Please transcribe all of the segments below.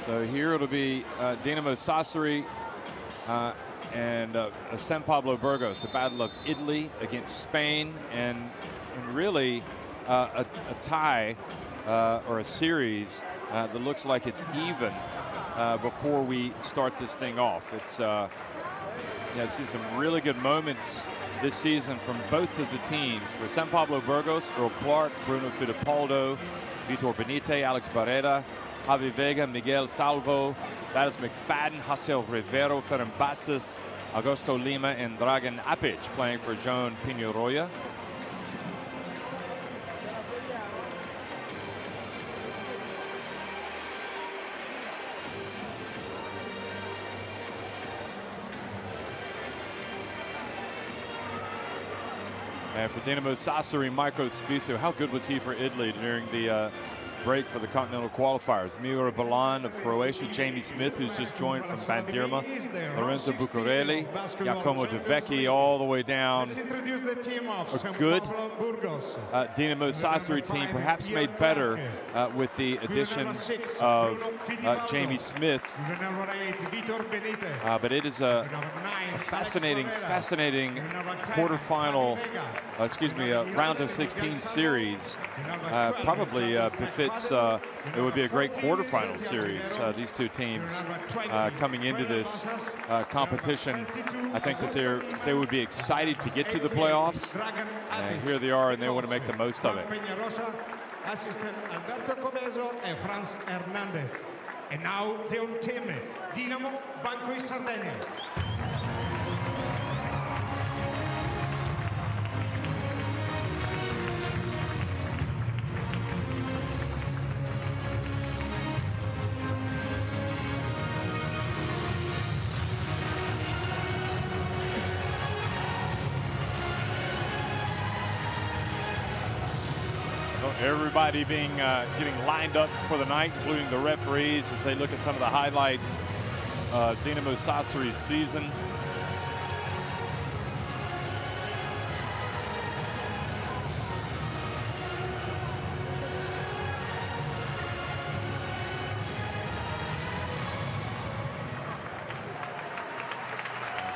So here it'll be Dinamo Sassari and San Pablo Burgos, the battle of Italy against Spain, and really a tie or a series that looks like it's even before we start this thing off. It's I've seen some really good moments this season from both of the teams. For San Pablo Burgos, Earl Clark, Bruno Fittipaldo, Vitor Benite, Alex Barrera, Javi Vega, Miguel Salvo, Dallas McFadden, Hassel Rivero, Ferran Bastos, Augusto Lima, and Dragan Apic playing for Joan Pennaroja. And for Dinamo Sassari, Marco Spisu, how good was he for Italy during the break for the continental qualifiers? Miro Balan of Croatia, Jamie Smith, who's just joined from Bandirma, Lorenzo Bucarelli, Giacomo De Vecchi, all the way down. A good Dinamo Sassari team, perhaps made better with the addition of Jamie Smith. But it is a fascinating quarterfinal, round of 16 series. Probably befits, it would be a great quarterfinal series. These two teams coming into this competition, I think that they would be excited to get to the playoffs. And here they are, and they want to make the most of it. And now the home team, Dinamo, Banco Sardinia. Everybody getting lined up for the night, including the referees, as they look at some of the highlights of Dinamo Sassari's season.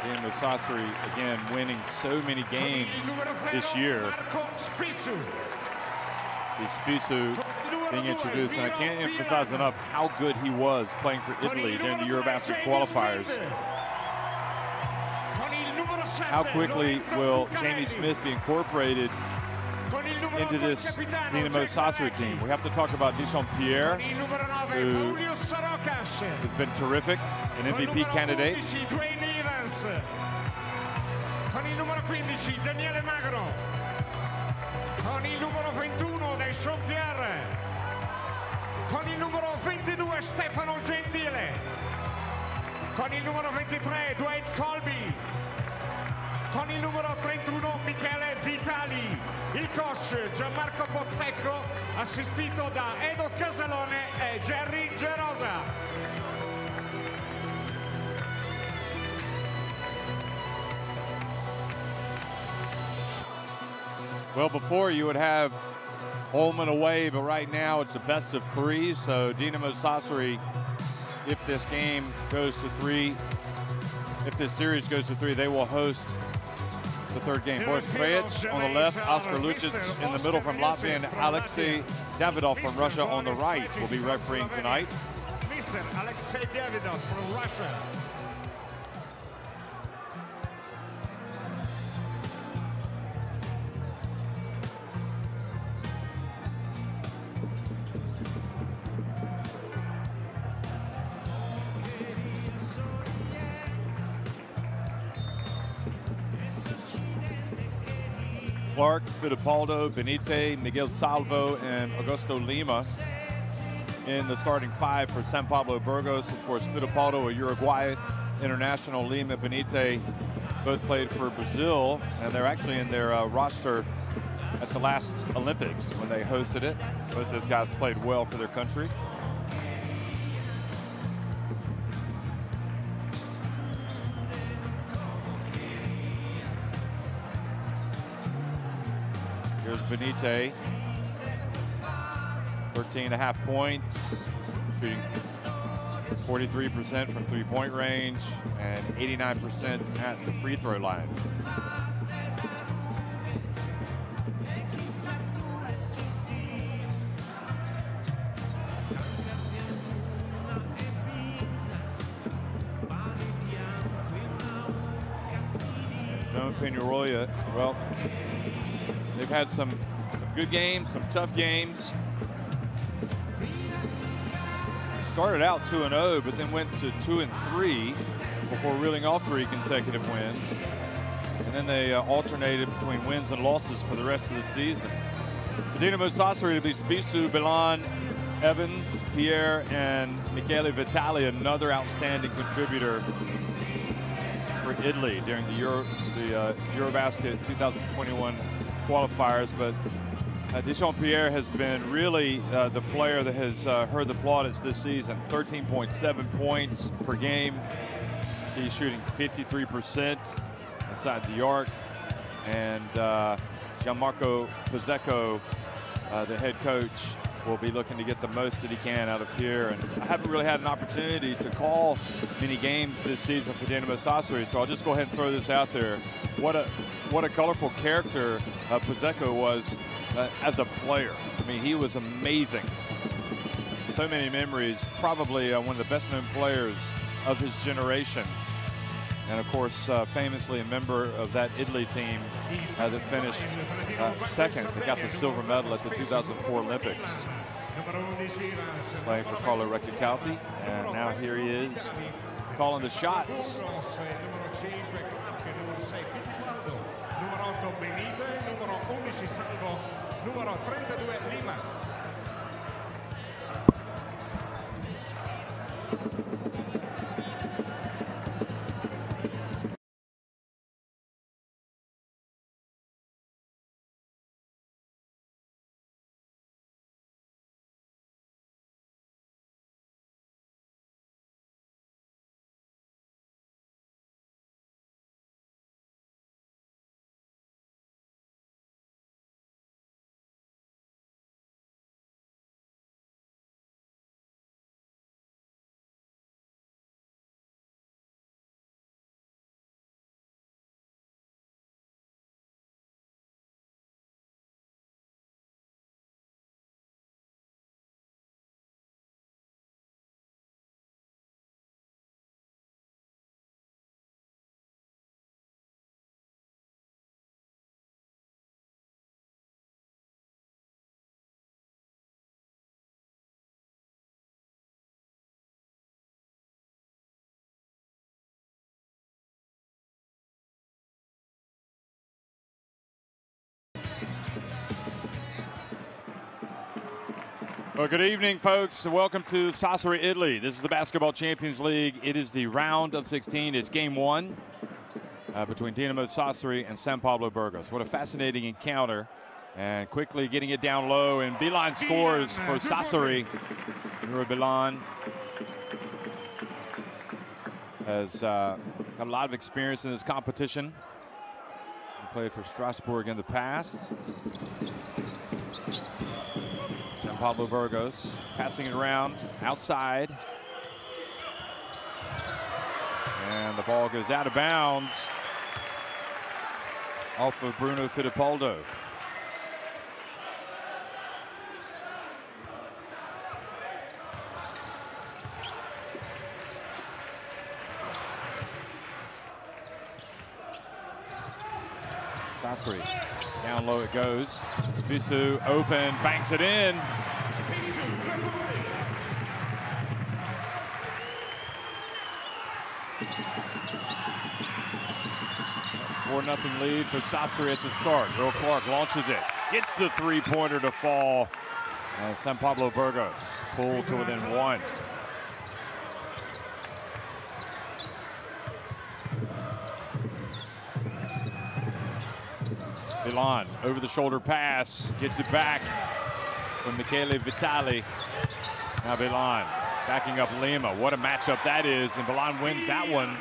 Dinamo Sassari, again, winning so many games this year. Spisu being introduced, and I can't emphasize enough how good he was playing for Italy during the Eurobasket qualifiers. How quickly will Jamie Smith be incorporated into this Dinamo Sassari team? We have to talk about Dechampierre, who has been terrific, an MVP candidate. Con il numero 21 Dechampierre, con il numero 22 Stefano Gentile, con il numero 23 Dwight Colby, con il numero 31 Michele Vitali, il coach Gianmarco Bottecco, assistito da Edo Casalone e Jerry Gerosa. Well, before you would have home and away, but right now it's a best of three. So Dinamo Sassari, if this game goes to three, if this series goes to three, they will host the third game. Boris Krejci on the left, Oscar Lucic in the middle from Latvia, and Alexei Davidov from Russia on the right will be refereeing tonight. Mr. Alexei Davidov from Russia. Clark, Fittipaldo, Benite, Miguel Salvo, and Augusto Lima in the starting five for San Pablo Burgos. Of course, Fittipaldo, a Uruguay international, Lima, Benite, both played for Brazil, and they're actually in their roster at the last Olympics when they hosted it. Both those guys played well for their country. Here's Benite, 13.5 points, shooting 43% from three-point range and 89% at the free throw line. Pennaroja, well, they've had some good games, some tough games. Started out 2-0, but then went to 2-3 before reeling off 3 consecutive wins. And then they alternated between wins and losses for the rest of the season. For Dinamo Sassari, it'll be Spissu, Bilan, Evans, Pierre, and Michele Vitali, another outstanding contributor for Italy during the Eurobasket 2021 qualifiers. But Pierre has been really the player that has heard the plaudits this season. 13.7 points per game. He's shooting 53% inside the arc. And Gianmarco Pozzecco, the head coach, will be looking to get the most that he can out of Pierre. And I haven't really had an opportunity to call many games this season for Dinamo Sassari, so I'll just go ahead and throw this out there. What a colorful character Pozzecco was as a player. I mean, he was amazing. So many memories, probably one of the best known players of his generation. And of course, famously a member of that Italy team that finished second. They got the silver medal at the 2004 Olympics. Playing for Carlo Recchiacalti, and now here he is calling the shots. Well, good evening, folks, and welcome to Sassari, Italy. This is the Basketball Champions League. It is the round of 16. It's game one between Dinamo Sassari and San Pablo Burgos. What a fascinating encounter. And quickly getting it down low, and Bilan scores for Sassari. Bilan has got a lot of experience in this competition. He played for Strasbourg in the past. San Pablo Burgos passing it around outside. And the ball goes out of bounds off of Bruno Fittipaldo. Sassari, down low it goes. Spissu open, banks it in. 4-0 lead for Sassari at the start. Will Clark launches it, gets the three-pointer to fall. San Pablo Burgos pulled to within one. Bilan, over the shoulder pass, gets it back from Michele Vitali. Now Bilan backing up Lima. What a matchup that is, and Bilan wins that one.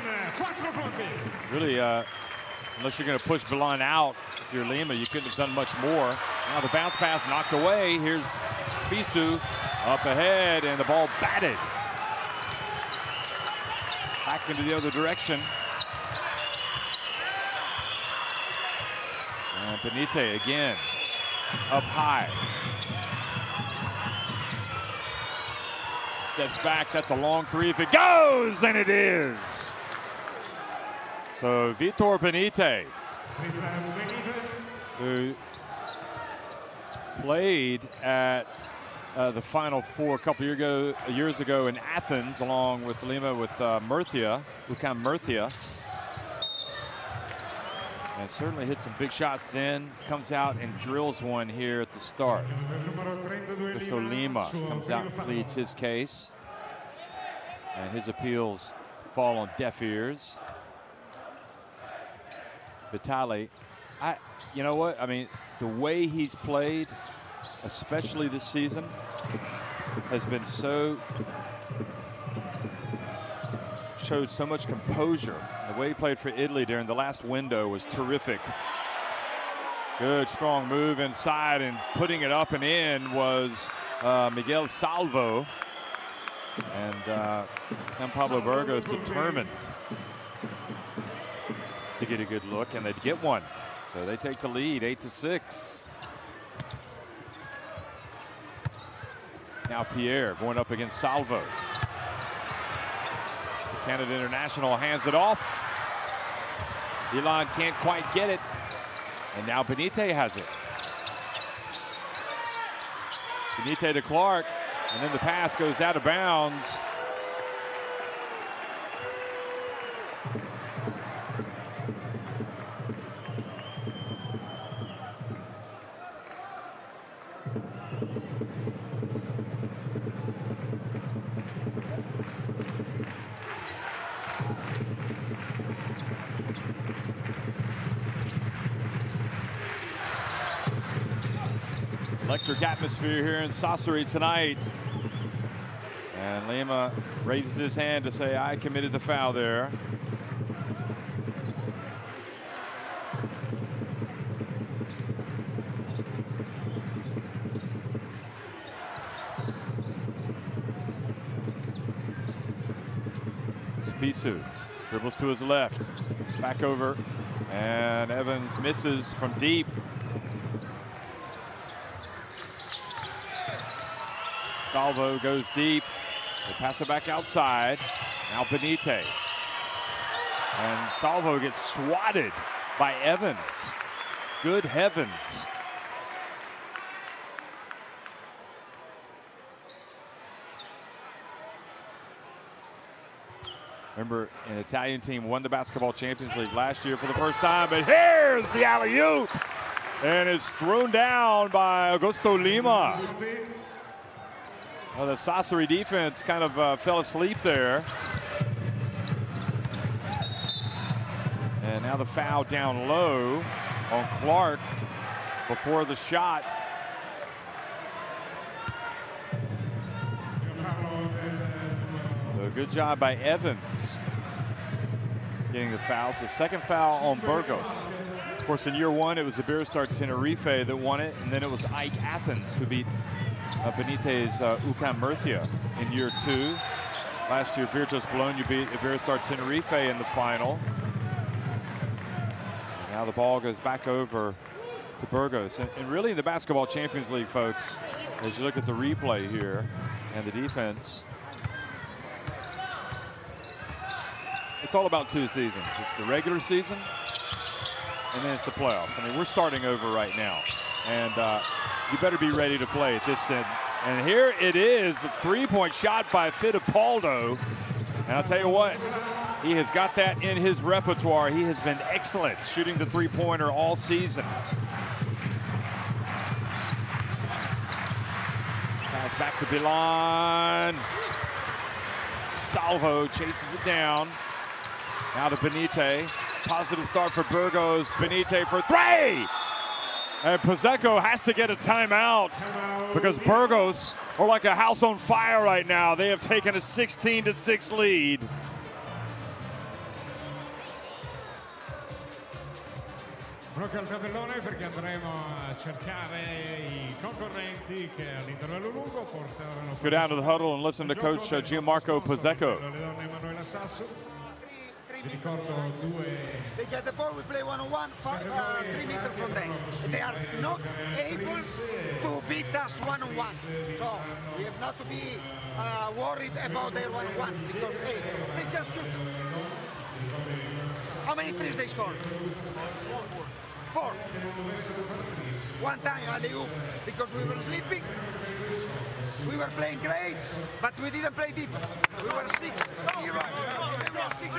Really, unless you're going to push Bilan out, if you're Lima, you couldn't have done much more. Now the bounce pass knocked away. Here's Spissu up ahead, and the ball batted. back into the other direction. And Benite again, up high. Steps back, that's a long three. If it goes, then it is. So Vitor Benite, who played at the Final Four a couple years ago in Athens, along with Lima with Murcia, UCAM Murcia. And certainly hit some big shots then. Comes out and drills one here at the start. So Lima comes out and pleads his case. And his appeals fall on deaf ears. Vitali, you know what? I mean, the way he's played, especially this season, has been showed so much composure. The way he played for Italy during the last window was terrific. Good, strong move inside, and putting it up and in was Miguel Salvo. And San Pablo Burgos determined to get a good look, and they'd get one. So they take the lead, 8-6. Now Pierre going up against Salvo. Canada International hands it off. Elon can't quite get it. And now Benite has it. Benite to Clark. And then the pass goes out of bounds. Electric atmosphere here in Sassari tonight. And Lima raises his hand to say, I committed the foul there. Spisu dribbles to his left, back over, and Evans misses from deep. Salvo goes deep. They pass it back outside. Now Benite. And Salvo gets swatted by Evans. Good heavens. Remember, an Italian team won the Basketball Champions League last year for the first time, but here's the alley-oop. And it's thrown down by Augusto Lima. Well, the Sassari defense kind of fell asleep there. And now the foul down low on Clark before the shot. So good job by Evans getting the foul. So second foul on Burgos. Of course, in year one, it was the Iberostar Tenerife that won it, and then it was Ike Athens who beat Benite's UCAM Murcia in year two. Last year, Virtus Bologna beat Iberostar Tenerife in the final. And now the ball goes back over to Burgos. And really, the Basketball Champions League, folks, as you look at the replay here and the defense, it's all about two seasons. It's the regular season, and then it's the playoffs. I mean, we're starting over right now. And you better be ready to play at this end. And here it is, the three-point shot by Fittipaldo. And I'll tell you what, he has got that in his repertoire. He has been excellent shooting the three-pointer all season. Pass back to Bilan. Salvo chases it down. Now to Benite. Positive start for Burgos. Benite for three! And Pizzeco has to get a timeout because Burgos are like a house on fire right now. They have taken a 16-6 lead. Blocca il tabellone perché andremo a cercare I concorrenti che all'intervallo lungo porteranno. Let's go down to the huddle and listen to Coach Gianmarco Pizzeco. They get the ball, we play one-on-one, 3 meters from them. And they are not able to beat us one-on-one. So we have not to be worried about their one-on-one because they just shoot. How many threes they score? 4. One time alley-oop because we were sleeping. We were playing great, but we didn't play defense. We were 6-0, and then we are 6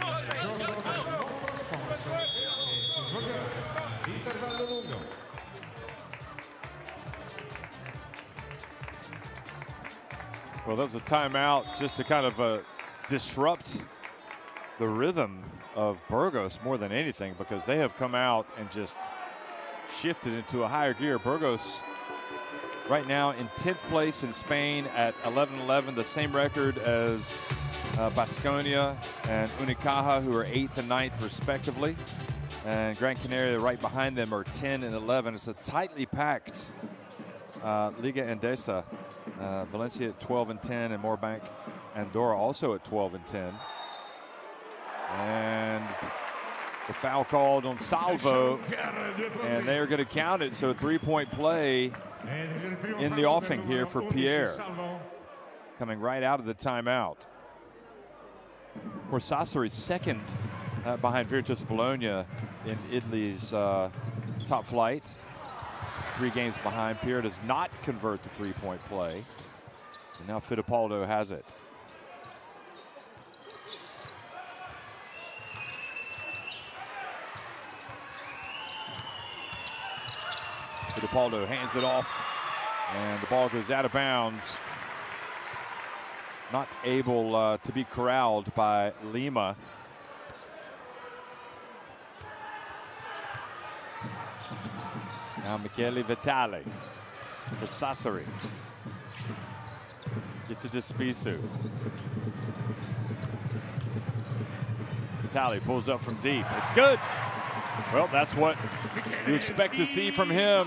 Well, that was a timeout just to kind of disrupt the rhythm of Burgos more than anything, because they have come out and just shifted into a higher gear. Burgos right now in 10th place in Spain at 11-11, the same record as Baskonia and Unicaja, who are 8th and 9th respectively. And Gran Canaria right behind them are 10 and 11. It's a tightly packed Liga Endesa. Valencia at 12 and 10, and Moorbank Andorra also at 12 and 10. And the foul called on Salvo, and they are going to count it. So a 3-point play in the offing here for Pierre, coming right out of the timeout. Of course, Sassari's second behind Virtus Bologna in Italy's top flight. 3 games behind. Pierre does not convert the 3-point play. And now Fittipaldo has it. Fittipaldo hands it off, and the ball goes out of bounds. Not able to be corralled by Lima. Now Michele Vitale for Sassari. Gets it to Spissu. Vitale pulls up from deep. It's good. Well, that's what you expect to see from him.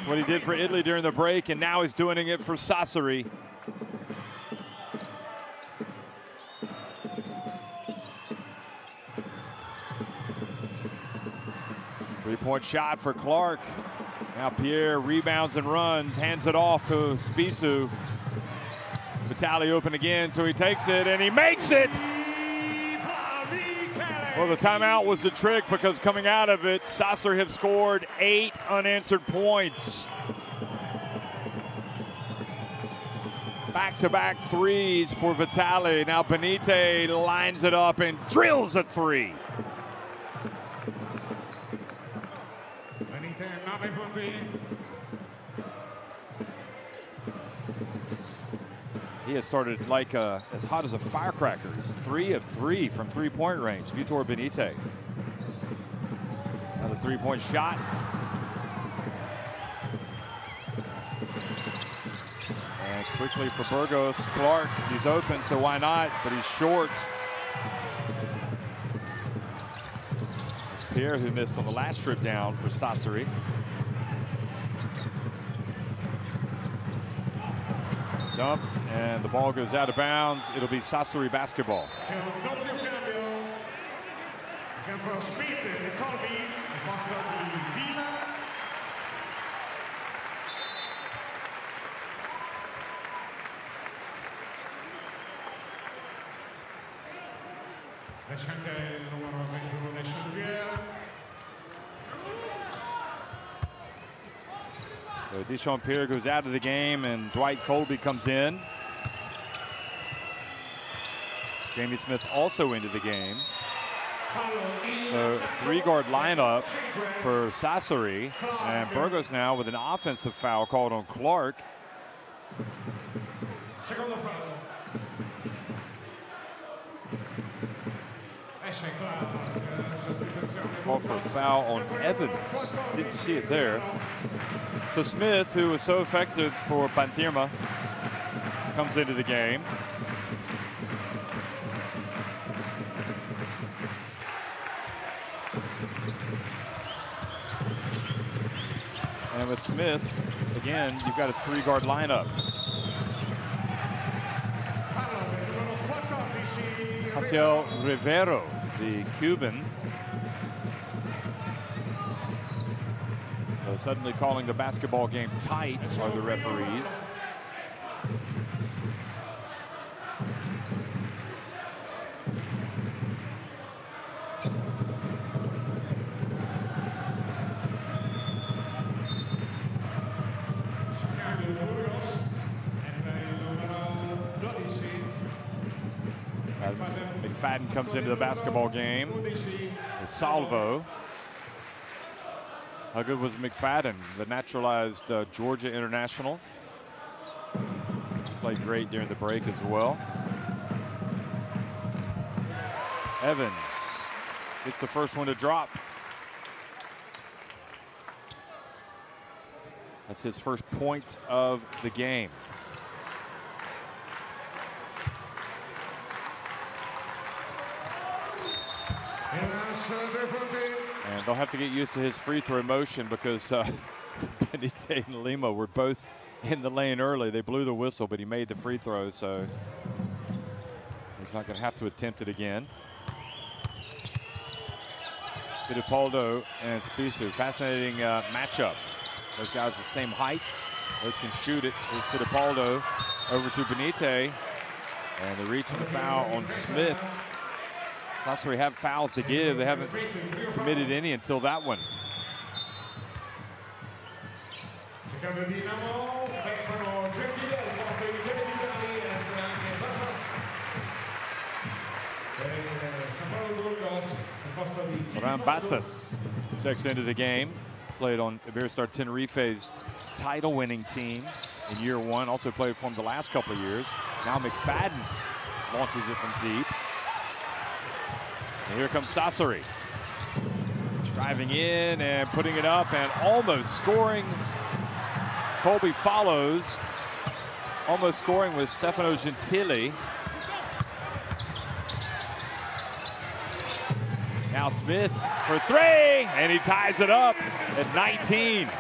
What he did for Italy during the break, and now he's doing it for Sassari. Three-point shot for Clark. Now Pierre rebounds and runs, hands it off to Spissu. Vitale open again, so he takes it and he makes it. Well, the timeout was the trick, because coming out of it, Sassari have scored 8 unanswered points. Back-to-back threes for Vitale. Now Benite lines it up and drills a 3. He has started like as hot as a firecracker. He's 3 of 3 from 3-point range. Vitor Benite. Another 3-point shot. And quickly for Burgos, Clark, he's open, so why not? But he's short. It's Pierre who missed on the last trip down for Sassari. Dump, and the ball goes out of bounds. It'll be Sassari basketball. So Dechampierre goes out of the game, and Dwight Colby comes in. Jamie Smith also into the game. So a 3-guard lineup for Sassari, and Burgos now with an offensive foul called on Clark. Called for a foul on Evans. Didn't see it there. So Smith, who was so effective for Pantirma, comes into the game. And with Smith, again, you've got a 3-guard lineup. Jaciel Rivero the Cuban. So suddenly calling the basketball game tight are the referees. As McFadden comes into the basketball game, the salvo. How good was McFadden, the naturalized Georgia international? Played great during the break as well. Evans gets the first one to drop. That's his first point of the game. And they'll have to get used to his free throw motion because Benitez and Lima were both in the lane early. They blew the whistle, but he made the free throw, so he's not going to have to attempt it again. Fittipaldo and Spisu, fascinating matchup. Those guys the same height, both can shoot it. Here's Fittipaldo over to Benitez, and the reach and the foul on Smith. Sassari have fouls to give. They haven't committed any until that one. Rambasas checks into the game. Played on Iberostar Tenerife's title-winning team in year one. Also played for him the last couple of years. Now McFadden launches it from deep. And here comes Sassari. Driving in and putting it up and almost scoring. Colby follows. Almost scoring with Stefano Gentili. Now Smith for three, and he ties it up at 19.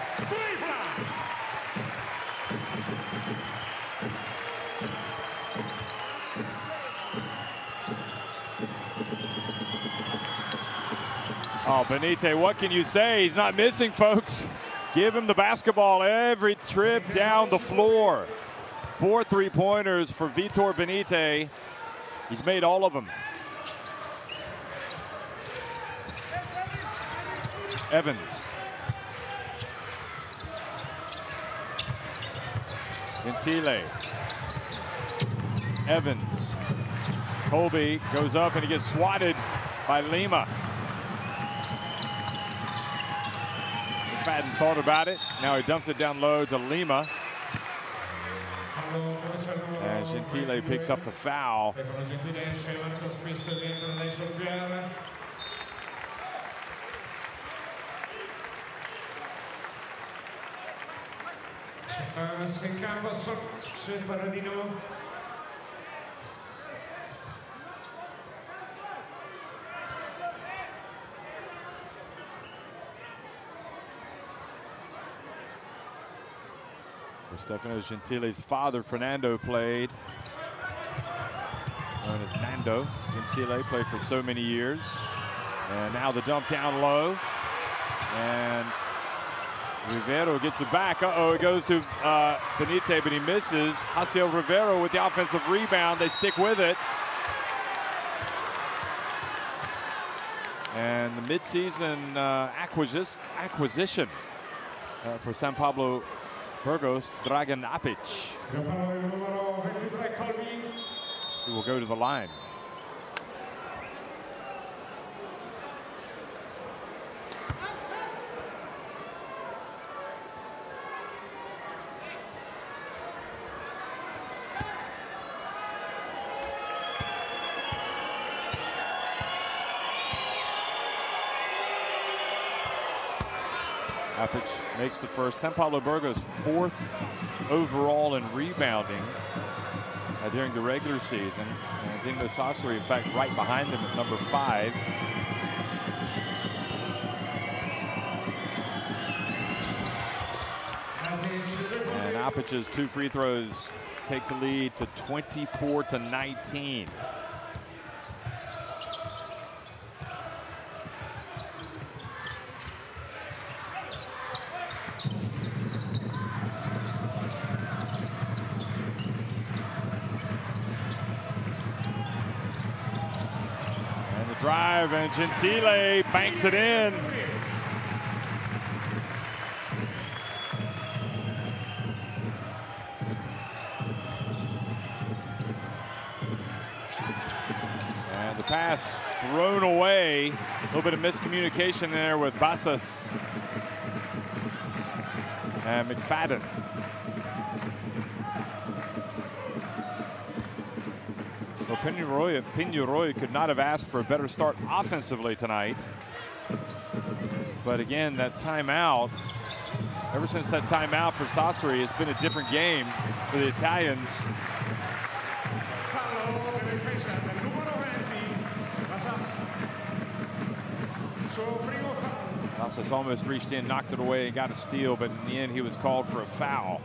Oh, Benitez, what can you say? He's not missing, folks. Give him the basketball every trip down the floor. 4 3-pointers for Vitor Benitez. He's made all of them. Evans. Gentile. Evans. Colby goes up and he gets swatted by Lima. McFadden thought about it. Now he dumps it down low to Lima. And Gentile picks up the foul. Stefano Gentile's father, Fernando, played. Known as Nando. Gentile played for so many years. And now the dump down low. And Rivero gets it back. Uh-oh, it goes to Benitez, but he misses. Haciel Rivero with the offensive rebound. They stick with it. And the midseason acquisition for San Pablo Burgos, Dragan Apic. He will go to the line. Apic makes the first. San Pablo Burgos 4th overall in rebounding during the regular season. And Dinamo Sassari, in fact, right behind them at number 5. And Apic's 2 free throws take the lead to 24-19. drive, and Gentile banks it in. And the pass thrown away. A little bit of miscommunication there with Basas and McFadden. So Pennaroja could not have asked for a better start offensively tonight. But again, that timeout, ever since that timeout for Sassari, it's been a different game for the Italians. Basas almost reached in, knocked it away, and got a steal, but in the end, he was called for a foul.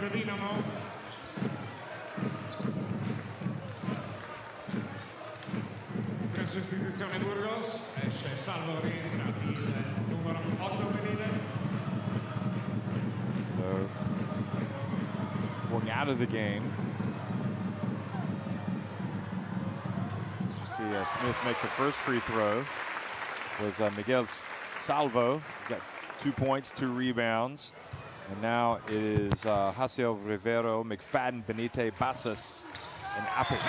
Dinamo. Per sostituzione Burgos, esce Salvo, rientra il numero 8 Benite. So, going out of the game. You see Smith make the first free throw. Was Miguel Salvo. He's got 2 points, 2 rebounds. And now it is Haciel Rivero, McFadden, Benite, Basas, and Appice.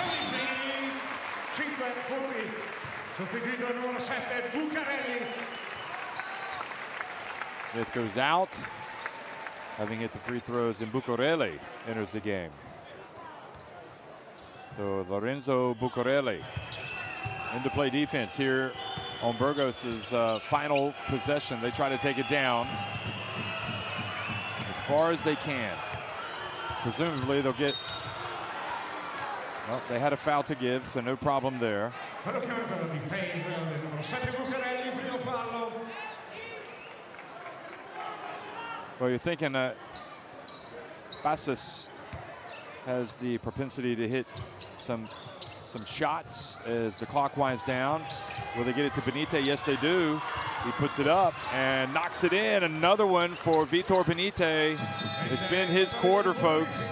5 punti, sostituito il numero 7 Bucarelli. Smith goes out, having hit the free throws, and Bucarelli enters the game. So Lorenzo Bucarelli into play defense here on Burgos's final possession. They try to take it down as far as they can. Presumably they'll get, well, they had a foul to give, so no problem there. Well, you're thinking Basas has the propensity to hit some shots as the clock winds down. Will they get it to Benite? Yes, they do. He puts it up and knocks it in. Another one for Vitor Benite. It's been his quarter, folks.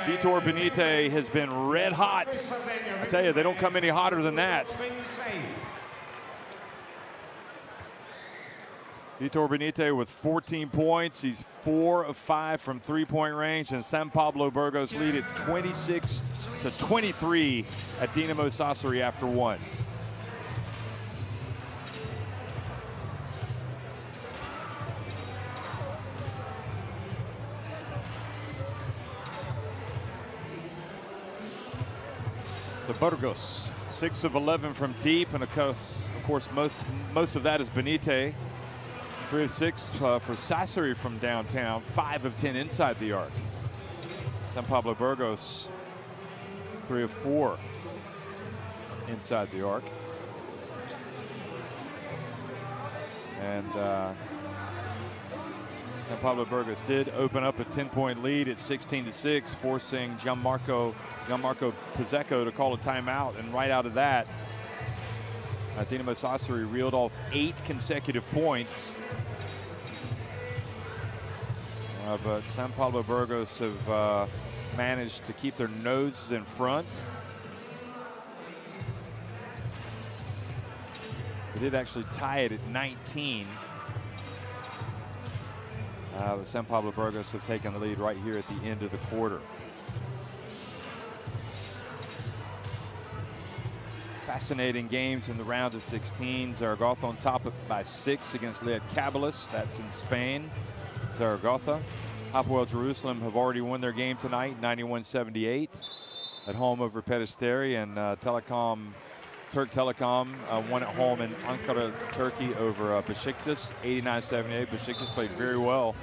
Vitor Benite has been red hot. I tell you, they don't come any hotter than that. Vitor Benite with 14 points. He's 4 of 5 from three-point range, and San Pablo Burgos lead at 26-23 at Dinamo Sassari after one. The Burgos, 6 of 11 from deep, and of course most of that is Benite. 3 of 6 for Sassari from downtown, 5 of 10 inside the arc. San Pablo Burgos, 3 of 4 inside the arc. And San Pablo Burgos did open up a 10-point lead at 16-6, forcing Gianmarco Pizzeco to call a timeout. And right out of that, Dinamo Sassari reeled off 8 consecutive points. But San Pablo Burgos have managed to keep their noses in front. They did actually tie it at 19. The San Pablo Burgos have taken the lead right here at the end of the quarter. Fascinating games in the round of 16. Zaragoza on top by 6 against Lead Cabalas. That's in Spain. Zaragoza. Hapoel Jerusalem have already won their game tonight, 91-78 at home over Peristeri, and Turk Telecom won at home in Ankara, Turkey over Besiktas, 89-78. Besiktas played very well.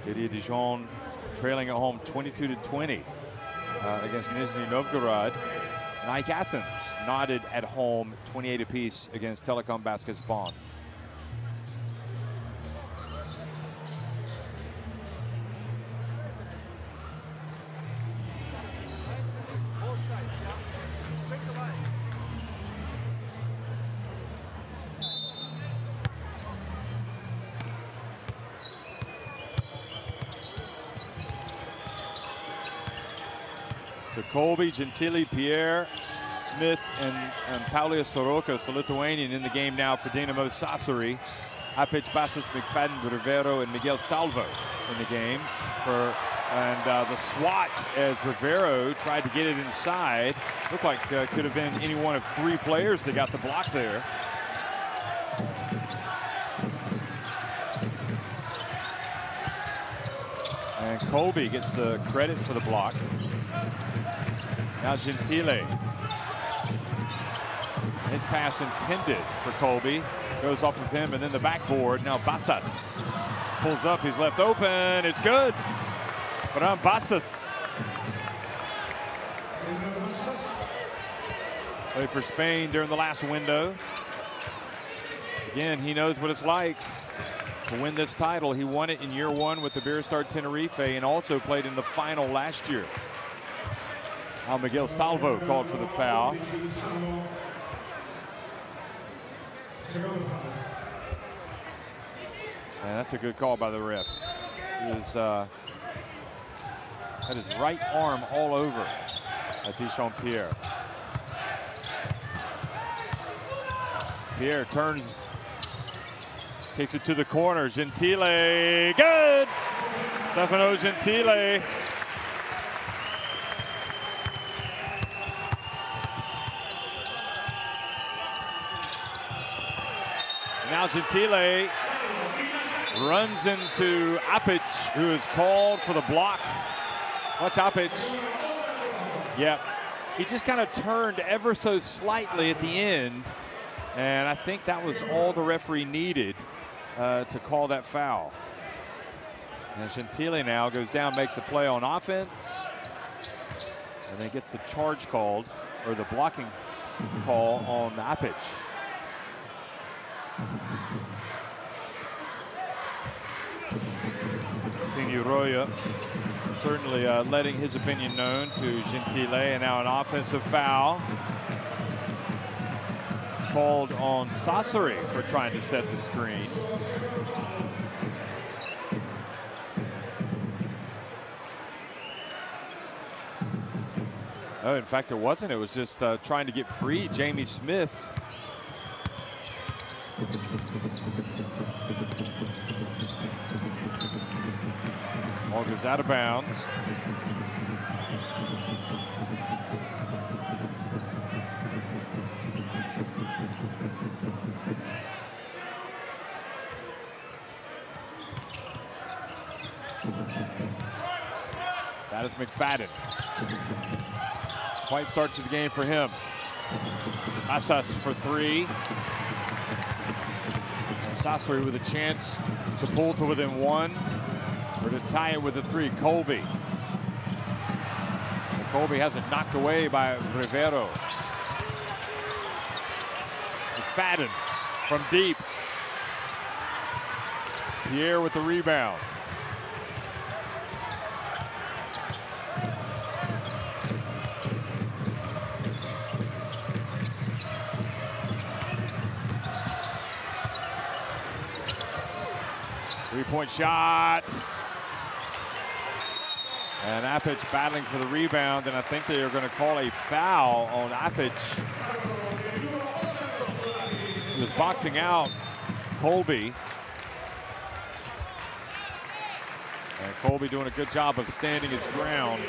Didier Dijon trailing at home 22-20 against Nizhny Novgorod. Nike Athens nodded at home 28 apiece against Telecom Basketball. So Colby, Gentili, Pierre, Smith, and Paulius Sorokas, the Lithuanian, in the game now for Dinamo Sassari. Apic, Bassas, McFadden, Rivero, and Miguel Salvo in the game. And the swat as Rivero tried to get it inside. Looked like could have been any one of 3 players that got the block there. And Colby gets the credit for the block. Now Gentile. His pass intended for Colby. Goes off of him and then the backboard. Now Bassas pulls up. He's left open. It's good. But on Bassas. Played for Spain during the last window. Again, he knows what it's like to win this title. He won it in year 1 with the Beerstad Tenerife and also played in the final last year. Now Miguel Salvo called for the foul. And that's a good call by the ref. He was had his right arm all over at Dechampierre. Pierre turns, takes it to the corner. Gentile, good! Stefano Gentile. Now Gentile runs into Apic, who is called for the block. Watch Apic. Yep. He just kind of turned ever so slightly at the end, and I think that was all the referee needed to call that foul. And Gentile now goes down, makes a play on offense, and then gets the charge called, or the blocking call on Apic. Pennaroja certainly letting his opinion known to Gentile, and now an offensive foul called on Sassari for trying to set the screen. Oh, in fact, it wasn't. It was just trying to get free. Jamie Smith. Ball goes out of bounds. That is McFadden. Quite start to the game for him. Bassas for 3. Sassari with a chance to pull to within 1 or to tie it with a 3. Colby. And Colby has it knocked away by Rivero. McFadden from deep. Pierre with the rebound. Three-point shot. And Apic battling for the rebound, and I think they are going to call a foul on Apic. He was boxing out Colby. And Colby doing a good job of standing his ground.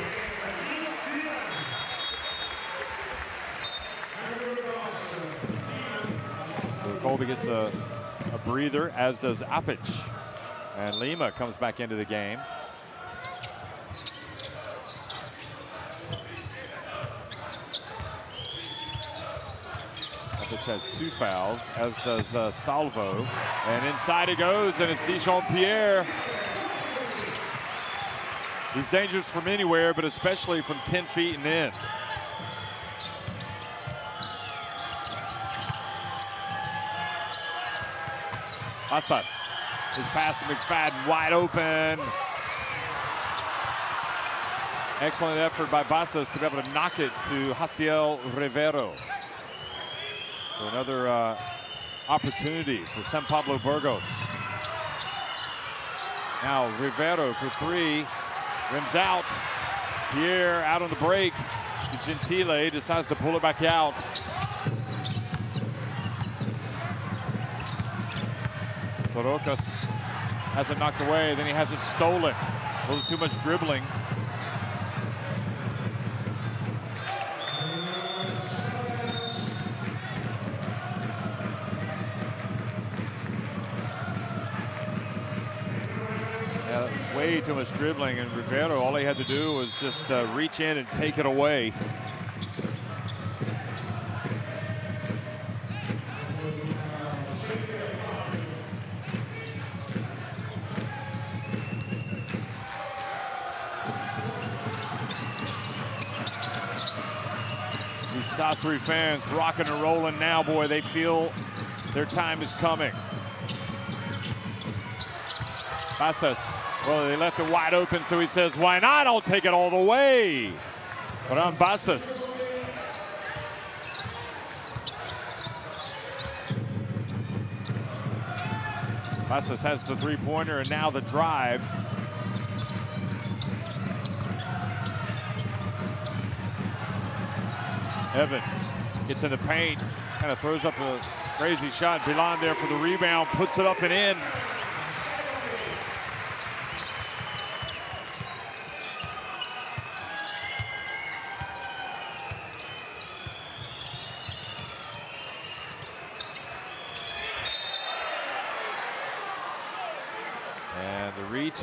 So Colby gets a breather, as does Apic. And Lima comes back into the game. Apic has 2 fouls, as does Salvo. And inside it goes, and it's Dechampierre. He's dangerous from anywhere, but especially from 10 feet and in. Bassas. His pass to McFadden, wide open. Excellent effort by Bassas to be able to knock it to Jaciel Rivero. So another opportunity for San Pablo Burgos. Now Rivero for 3, rims out. Pierre out on the break. Gentile decides to pull it back out. Burgos has it knocked away, then he has it stolen. A little too much dribbling. Way too much dribbling, and Rivero, all he had to do was just reach in and take it away. These Sassari fans rocking and rolling now, boy. They feel their time is coming. Bassas. Well, they left it wide open, so he says, why not? I'll take it all the way. But on Bassas. Bassas has the three-pointer, and now the drive. Evans gets in the paint, kind of throws up a crazy shot. Bilan there for the rebound, puts it up and in.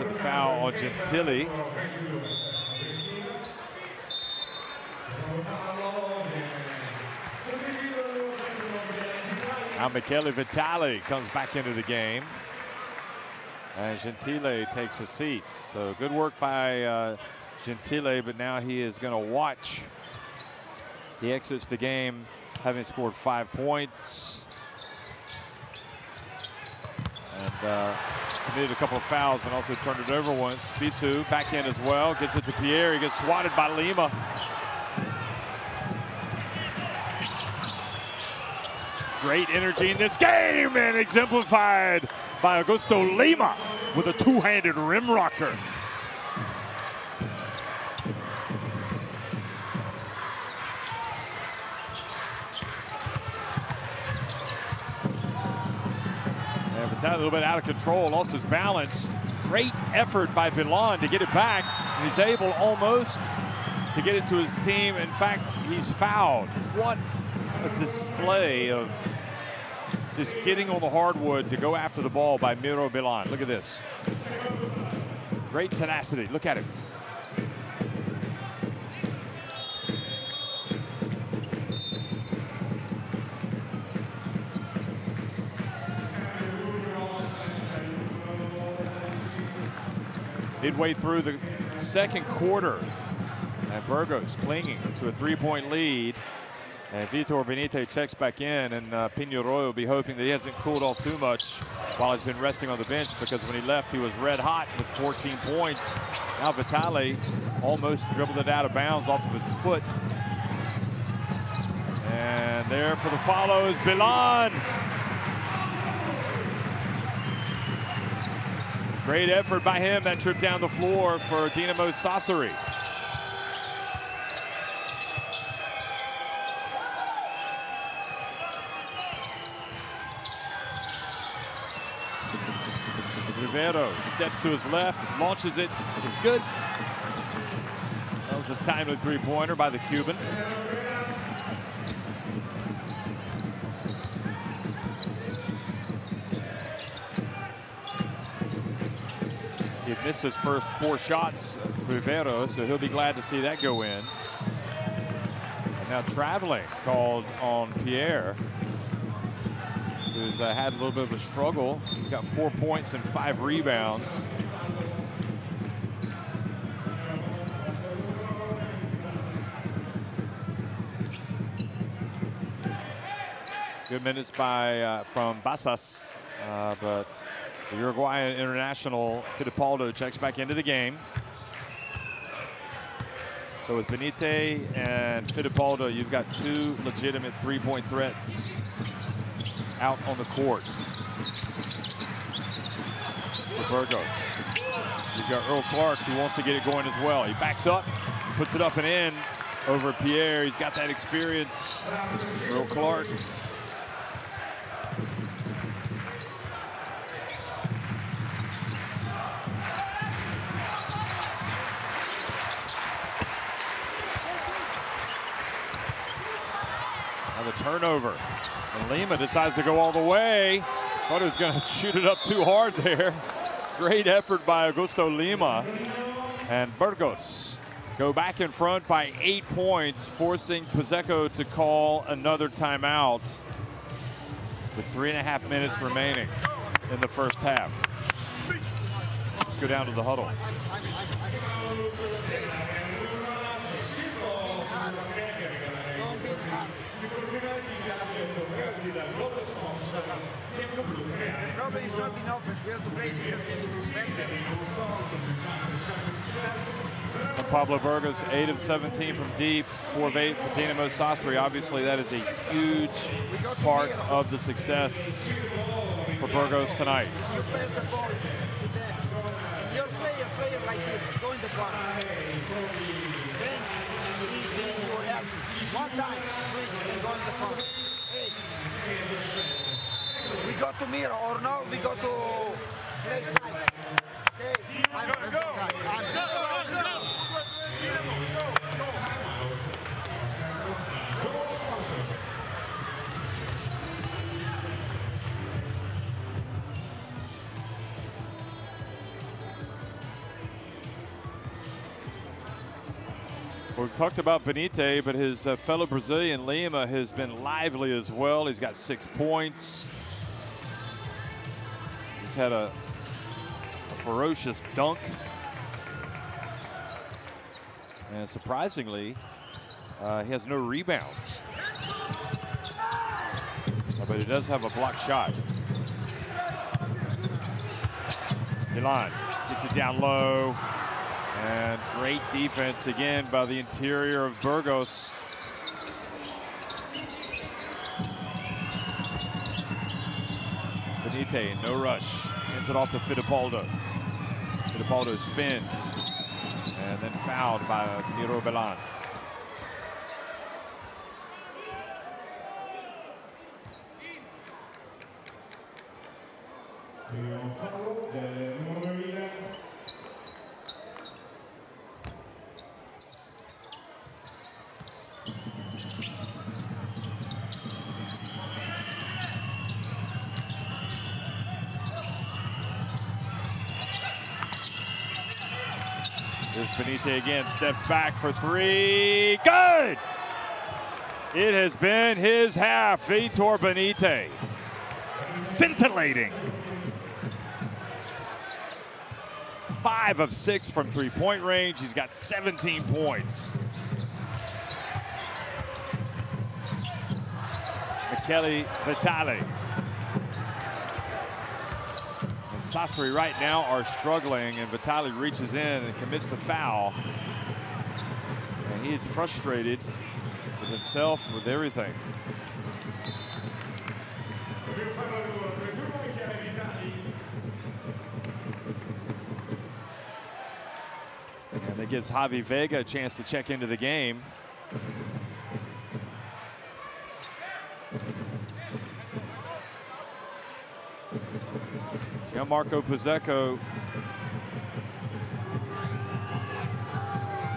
And the foul on Gentile. Now Michele Vitali comes back into the game. And Gentile takes a seat. So good work by Gentile, but now he is going to watch. He exits the game having scored 5 points. And committed a couple of fouls and also turned it over once. Bisou back in as well, gets it to Pierre. He gets swatted by Lima. Great energy in this game, and exemplified by Augusto Lima with a two-handed rim rocker. A little bit out of control, lost his balance. Great effort by Bilan to get it back. And he's able almost to get it to his team. In fact, he's fouled. What a display of just getting on the hardwood to go after the ball by Miro Bilan. Look at this. Great tenacity. Look at it. Midway through the second quarter, and Burgos clinging to a three-point lead. And Vitor Benitez checks back in, and Pennaroja will be hoping that he hasn't cooled off too much while he's been resting on the bench, because when he left, he was red hot with 14 points. Now Vitali almost dribbled it out of bounds off of his foot. And there for the follow is Bilan. Great effort by him, that trip down the floor for Dinamo Sassari. Rivero steps to his left, launches it, it's good. That was a timely three-pointer by the Cuban. He had missed his first 4 shots, Rivero, so he'll be glad to see that go in. And now traveling called on Pierre, who's had a little bit of a struggle. He's got 4 points and 5 rebounds. Good minutes by from Bassas, but the Uruguayan international Fittipaldo checks back into the game. So with Benitez and Fittipaldo, you've got 2 legitimate three-point threats out on the court for Burgos. You've got Earl Clark, who wants to get it going as well. He backs up, puts it up and in over Pierre. He's got that experience. Earl Clark. Now the turnover. And Lima decides to go all the way. Thought he was going to shoot it up too hard there. Great effort by Augusto Lima. And Burgos go back in front by 8 points, forcing Pazeco to call another timeout with 3.5 minutes remaining in the first half. Let's go down to the huddle. The problem is not in offense, we have to play better. Pablo Burgos, 8 of 17 from deep, 4 of 8 for Dinamo Sassari. Obviously, that is a huge part of the success for Burgos tonight. You pass the ball to them. Your player like this, go in the corner. Then he will help you. One time, switch and go in the corner. Hey. We go to mirror or no, we go to flash side. Okay, I'm the guy. We've talked about Benite, but his fellow Brazilian Lima has been lively as well. He's got 6 points. He's had a ferocious dunk. And surprisingly, he has no rebounds. But he does have a blocked shot. Milan gets it down low. And great defense again by the interior of Burgos. Benite, no rush. Hands it off to Fittipaldo. Fittipaldo spins. And then fouled by Miro Belan. Here's Benite again, steps back for 3, good! It has been his half, Vitor Benite. Scintillating. 5 of 6 from three-point range, he's got 17 points. Michele Vitale. Sassari right now are struggling, and Vitale reaches in and commits the foul. And he is frustrated with himself, with everything. And that gives Javi Vega a chance to check into the game. Marco Pazeco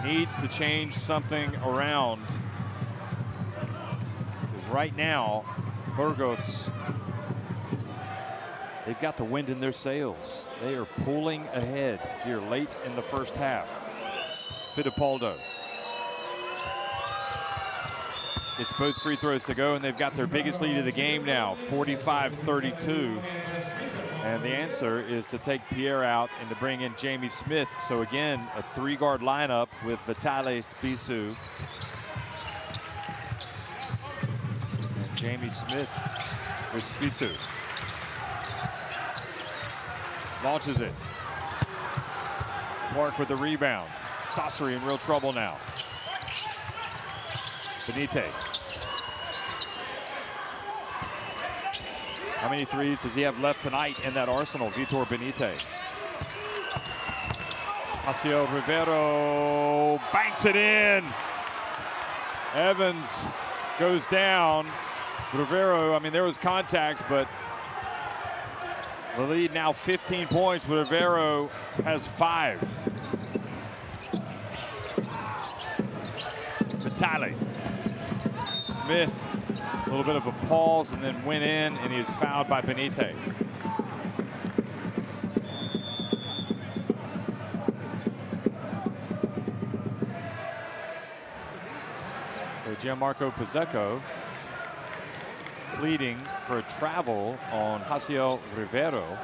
needs to change something around, because right now Burgos, they've got the wind in their sails. They are pulling ahead here late in the first half. Fittipaldo gets both free throws to go, and they've got their biggest lead of the game now, 45-32. And the answer is to take Pierre out and to bring in Jamie Smith. So again, a 3-guard lineup with Vitale, Spissu, and Jamie Smith with Spissu. Launches it. Clark with the rebound. Sassari in real trouble now. Benite. How many threes does he have left tonight in that arsenal, Vitor Benite? Haciel Rivero banks it in. Evans goes down. Rivero, I mean, there was contact, but the lead now 15 points. Rivero has 5. Vitali. Smith, a little bit of a pause and then went in, and he is fouled by Benitez. So Gianmarco Pizzeco pleading for a travel on Haciel Rivero.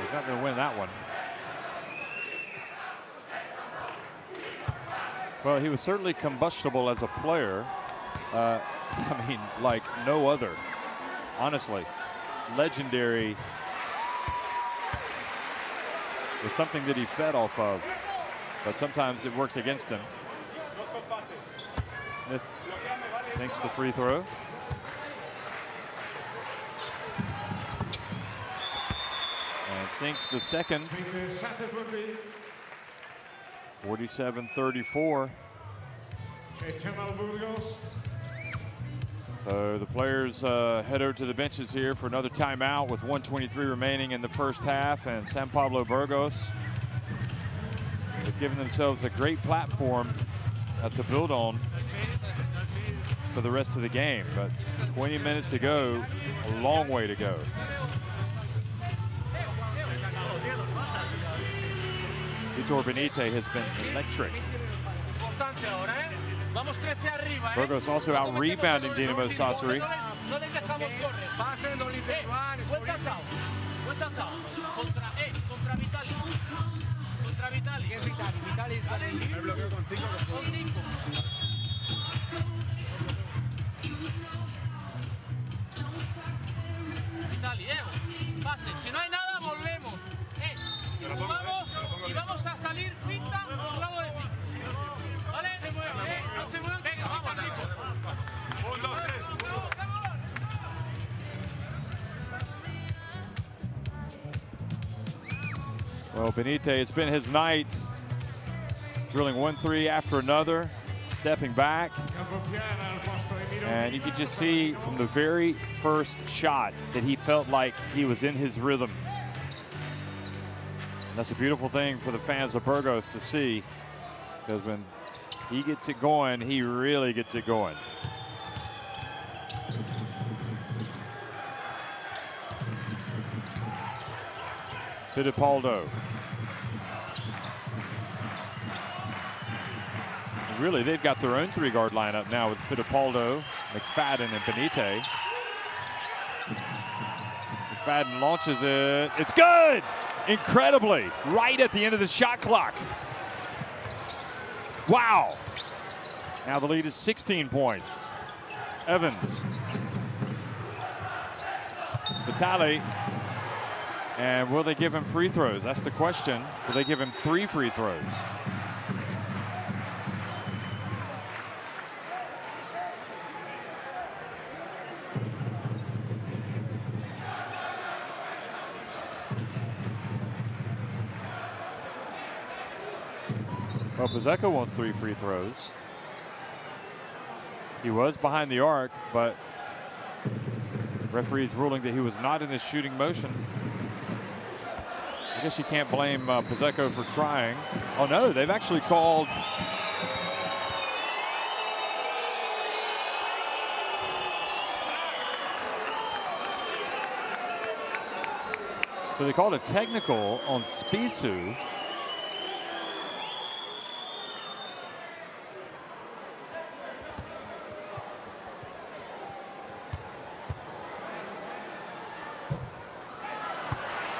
He's not going to win that one. Well, he was certainly combustible as a player. I mean, like no other. Honestly, legendary. Was something that he fed off of, but sometimes it works against him. Smith sinks the free throw. And sinks the second. 47-34. So the players head over to the benches here for another timeout with 1:23 remaining in the first half, and San Pablo Burgos have given themselves a great platform to build on for the rest of the game, but 20 minutes to go, a long way to go. Vitor Benitez has been electric. Burgos also out rebounding Dinamo Sassari. Si no hay nada, volvemos. Vamos y vamos a salir finta por lado de finta. ¿Vale? Se muevan, no se muevan. Venga, vamos, chicos. 1, 2, 3. Well, Benitez, it's been his night. Drilling 1 3 after another, stepping back. And you could just see from the very first shot that he felt like he was in his rhythm. And that's a beautiful thing for the fans of Burgos to see, because when he gets it going, he really gets it going. Fittipaldo. Really, they've got their own 3-guard lineup now with Fittipaldo, McFadden, and Benitez. McFadden launches it. It's good! Incredibly, right at the end of the shot clock. Wow. Now the lead is 16 points. Evans. Vitali. And will they give him free throws? That's the question. Will they give him 3 free throws? Well, Pizzeco wants 3 free throws. He was behind the arc, but referee's ruling that he was not in this shooting motion. I guess you can't blame Pizzeco for trying. Oh no, they've actually called. So they called a technical on Spisu.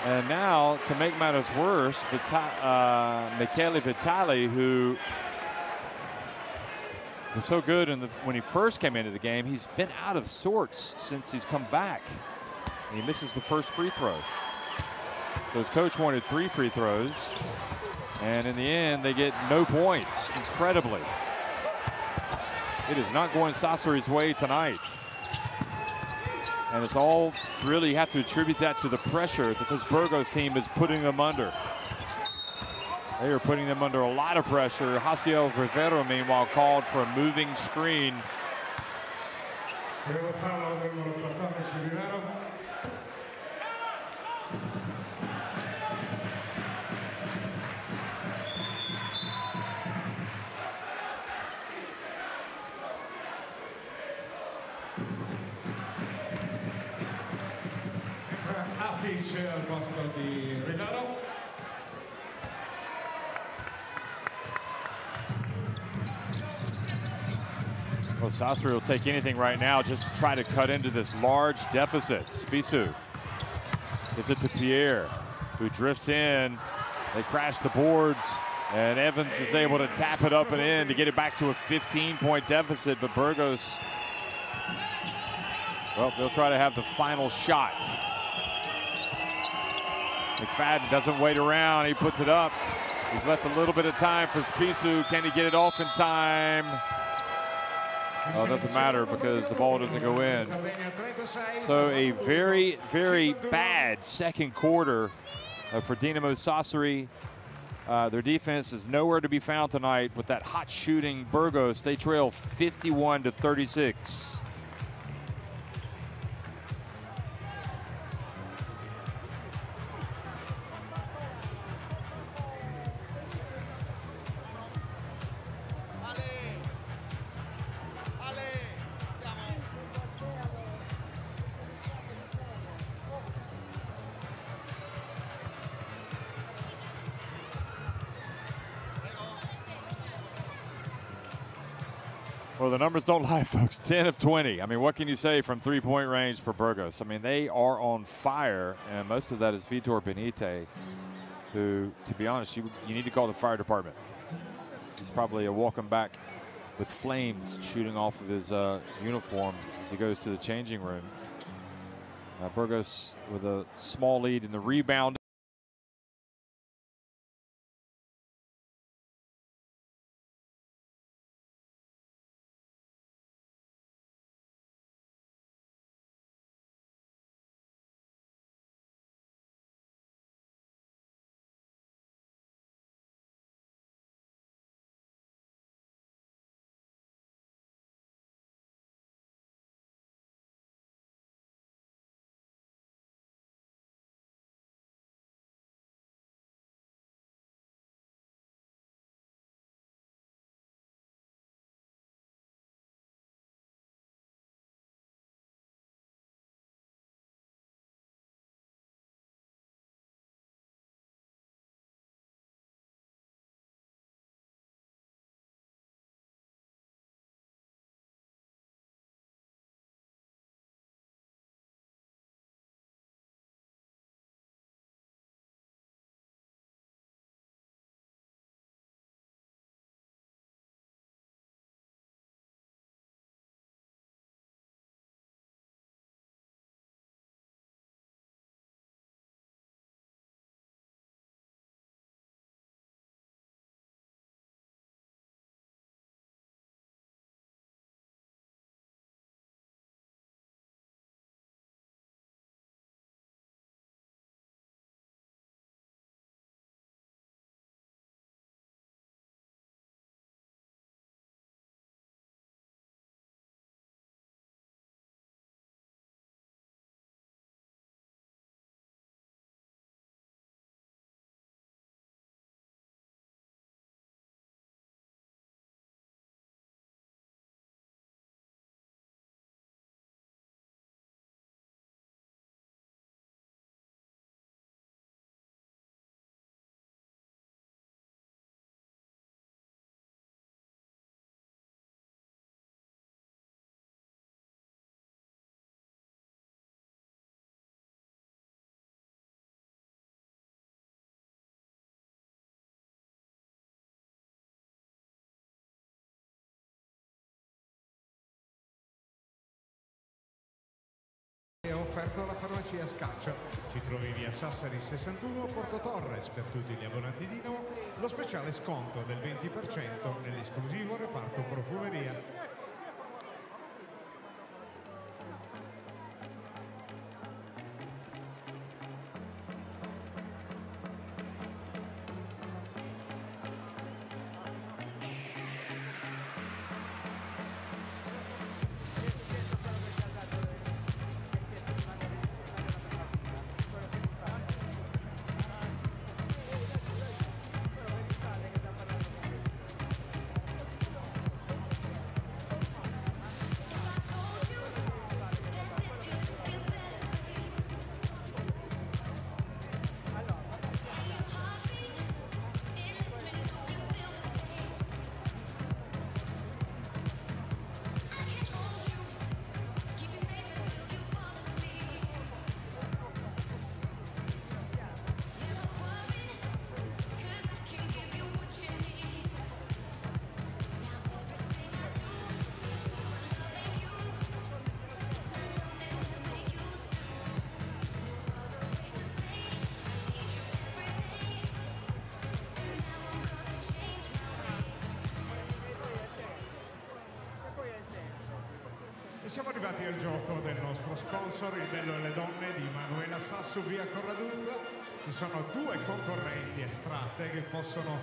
And now, to make matters worse, Michele Vitali, who was so good when he first came into the game, he's been out of sorts since he's come back. And he misses the first free throw. So his coach wanted 3 free throws. And in the end, they get no points, incredibly. It is not going Sassari's way tonight. And it's all really, you have to attribute that to the pressure that this Burgos team is putting them under. They are putting them under a lot of pressure. Jaciel Rivero, meanwhile, called for a moving screen. Al posto di Rivero. Well, Sassari will take anything right now just to try to cut into this large deficit. Spissu gives it to Pierre, who drifts in. They crash the boards, and Evans is able to tap it up and in to get it back to a 15-point deficit. But Burgos, well, they'll try to have the final shot. McFadden doesn't wait around. He puts it up. He's left a little bit of time for Spissu. Can he get it off in time? Well, it doesn't matter because the ball doesn't go in. So a very, very bad second quarter for Dinamo Sassari. Their defense is nowhere to be found tonight with that hot shooting Burgos. They trail 51-36. Well, the numbers don't lie, folks. 10 of 20. I mean, what can you say from three-point range for Burgos? I mean, they are on fire, and most of that is Vitor Benite, who, to be honest, you need to call the fire department. He's probably a welcome back with flames shooting off of his uniform as he goes to the changing room. Burgos with a small lead in the rebound. È offerto alla farmacia Scaccia. Ci trovi via Sassari 61 Porto Torres. Per tutti gli abbonati Dinamo lo speciale sconto del 20% nell'esclusivo reparto profumeria. E siamo arrivati al gioco del nostro sponsor, il bello e le donne di Manuela Sasso, via Corraduzza. Ci sono due concorrenti estratte che possono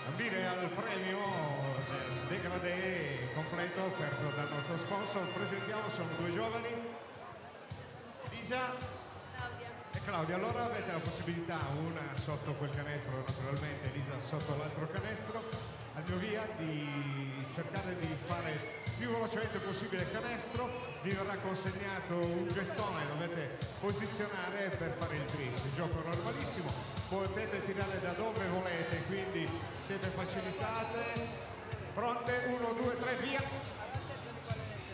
ambire al premio del degradé completo offerto dal nostro sponsor. Presentiamo, sono due giovani, Lisa e Claudia. Allora avete la possibilità, una sotto quel canestro naturalmente, Lisa sotto l'altro canestro, al mio via di cercare di fare più velocemente possibile il canestro. Vi verrà consegnato un gettone, dovete posizionare per fare il tris. Il gioco è normalissimo, potete tirare da dove volete, quindi siete facilitate. Pronte? 1, 2, 3, via!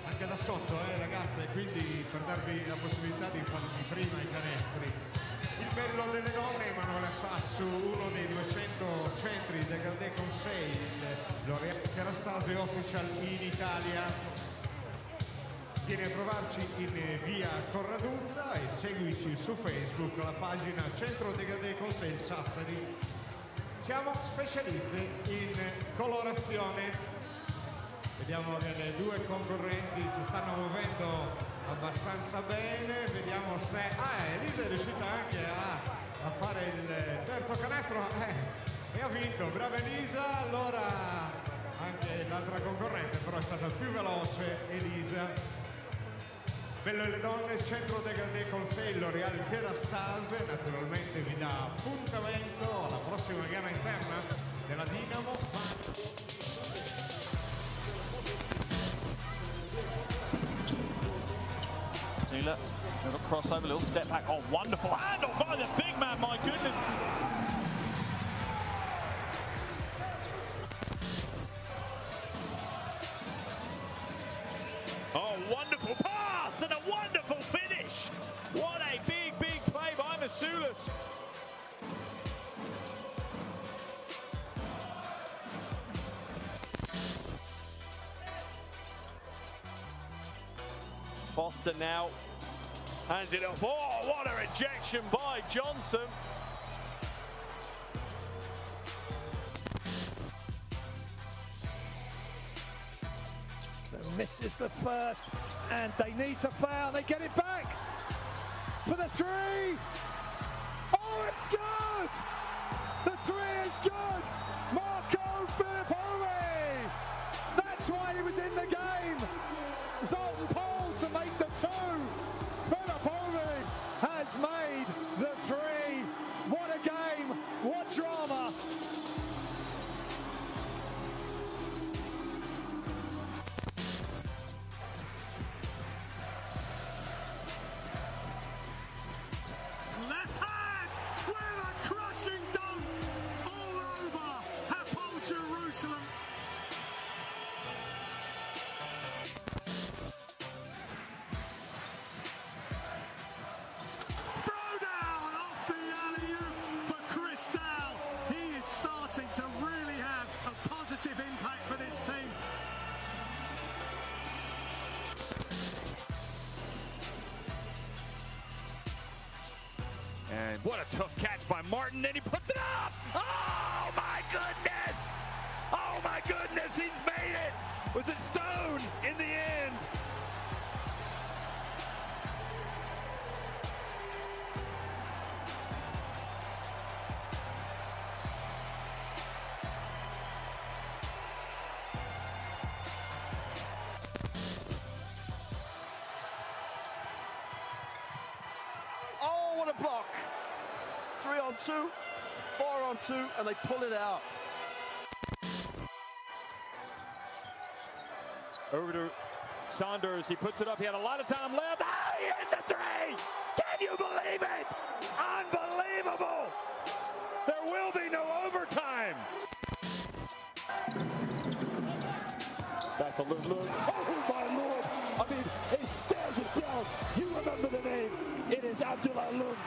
Anche da sotto, ragazze, quindi per darvi la possibilità di farvi prima i canestri. Il bello delle donne, Manuela Sasso, uno dei 200 centri degradé con 6, L'Oreal Kerastase Official in Italia. Vieni a trovarci in via Corraduzza e seguici su Facebook, la pagina Centro Degradé con 6 Sassari. Siamo specialisti in colorazione. Vediamo che le due concorrenti si stanno muovendo abbastanza bene, vediamo se... Elisa è riuscita anche a fare il terzo canestro e ha vinto, brava Elisa. Allora anche l'altra concorrente però è stata più veloce, Elisa. Bello e le donne, centro degradé con 6, L'Oreal Kerastase, naturalmente vi dà appuntamento alla prossima gara interna della Dinamo. Little crossover, little step back. Oh, wonderful handle by the big man, my goodness. Oh, wonderful pass and a wonderful finish. What a big, big play by Masulis. Foster now hands it off. Oh, what a rejection by Johnson. Misses the first, and they need to foul. They get it back for the three. Oh, it's good. The three is good. Marco Filippovi. That's why he was in the game. Zoltan Paul to make the two. Pennaroja has made the three. What a game, what drama. Left hand with a crushing dunk all over Hapoel Jerusalem. Impact for this team. And what a tough catch by Martin, then he puts it up! Oh my goodness! Oh my goodness, he's made it! Was it Stone in the end? Oh, what a block. 3 on 2, 4 on 2, and they pull it out. Over to Saunders, he puts it up, he had a lot of time left. Ah, he hit the three! Can you believe it? Unbelievable! There will be no overtime. Back to Lund. Oh my Lord. I mean, he stares it down. You remember the name. It is Abdullah Lund.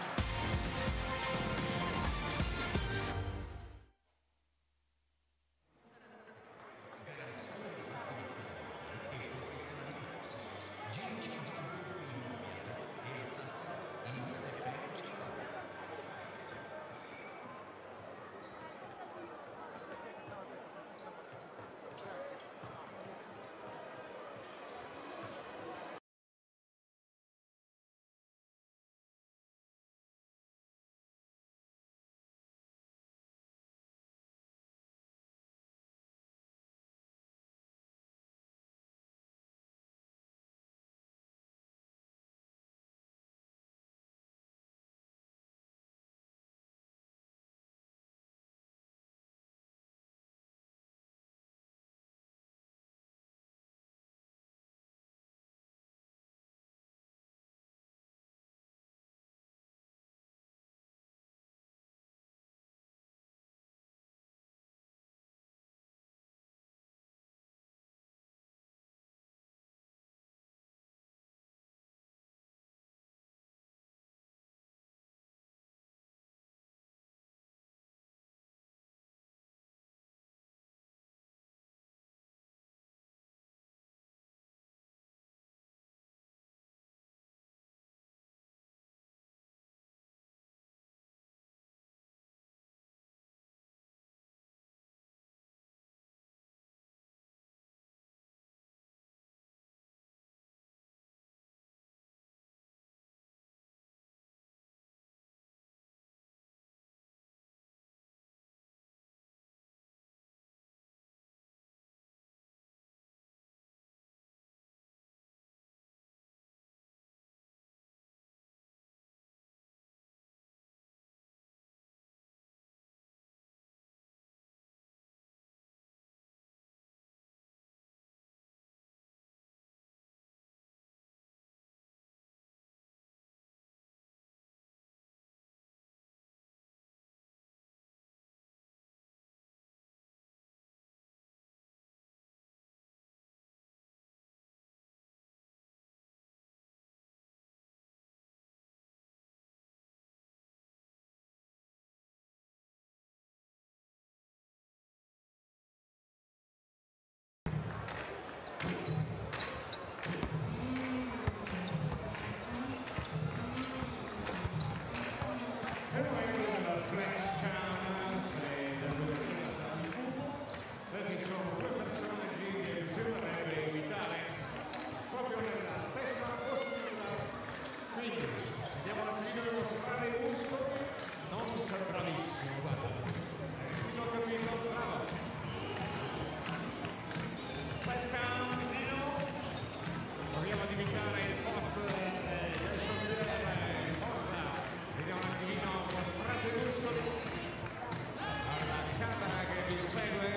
flex cam, perché sono due personaggi che bisognerebbe evitare proprio nella stessa postura. Quindi andiamo un attimino a mostrare i muscoli. Non sei bravissimo, guarda. Non ho capito, bravo. Flex cam, Dinamo. Proviamo ad imitare il post del champion. Forza. Vediamo un attimino, mostrate i muscoli. Alla camera che vi segue.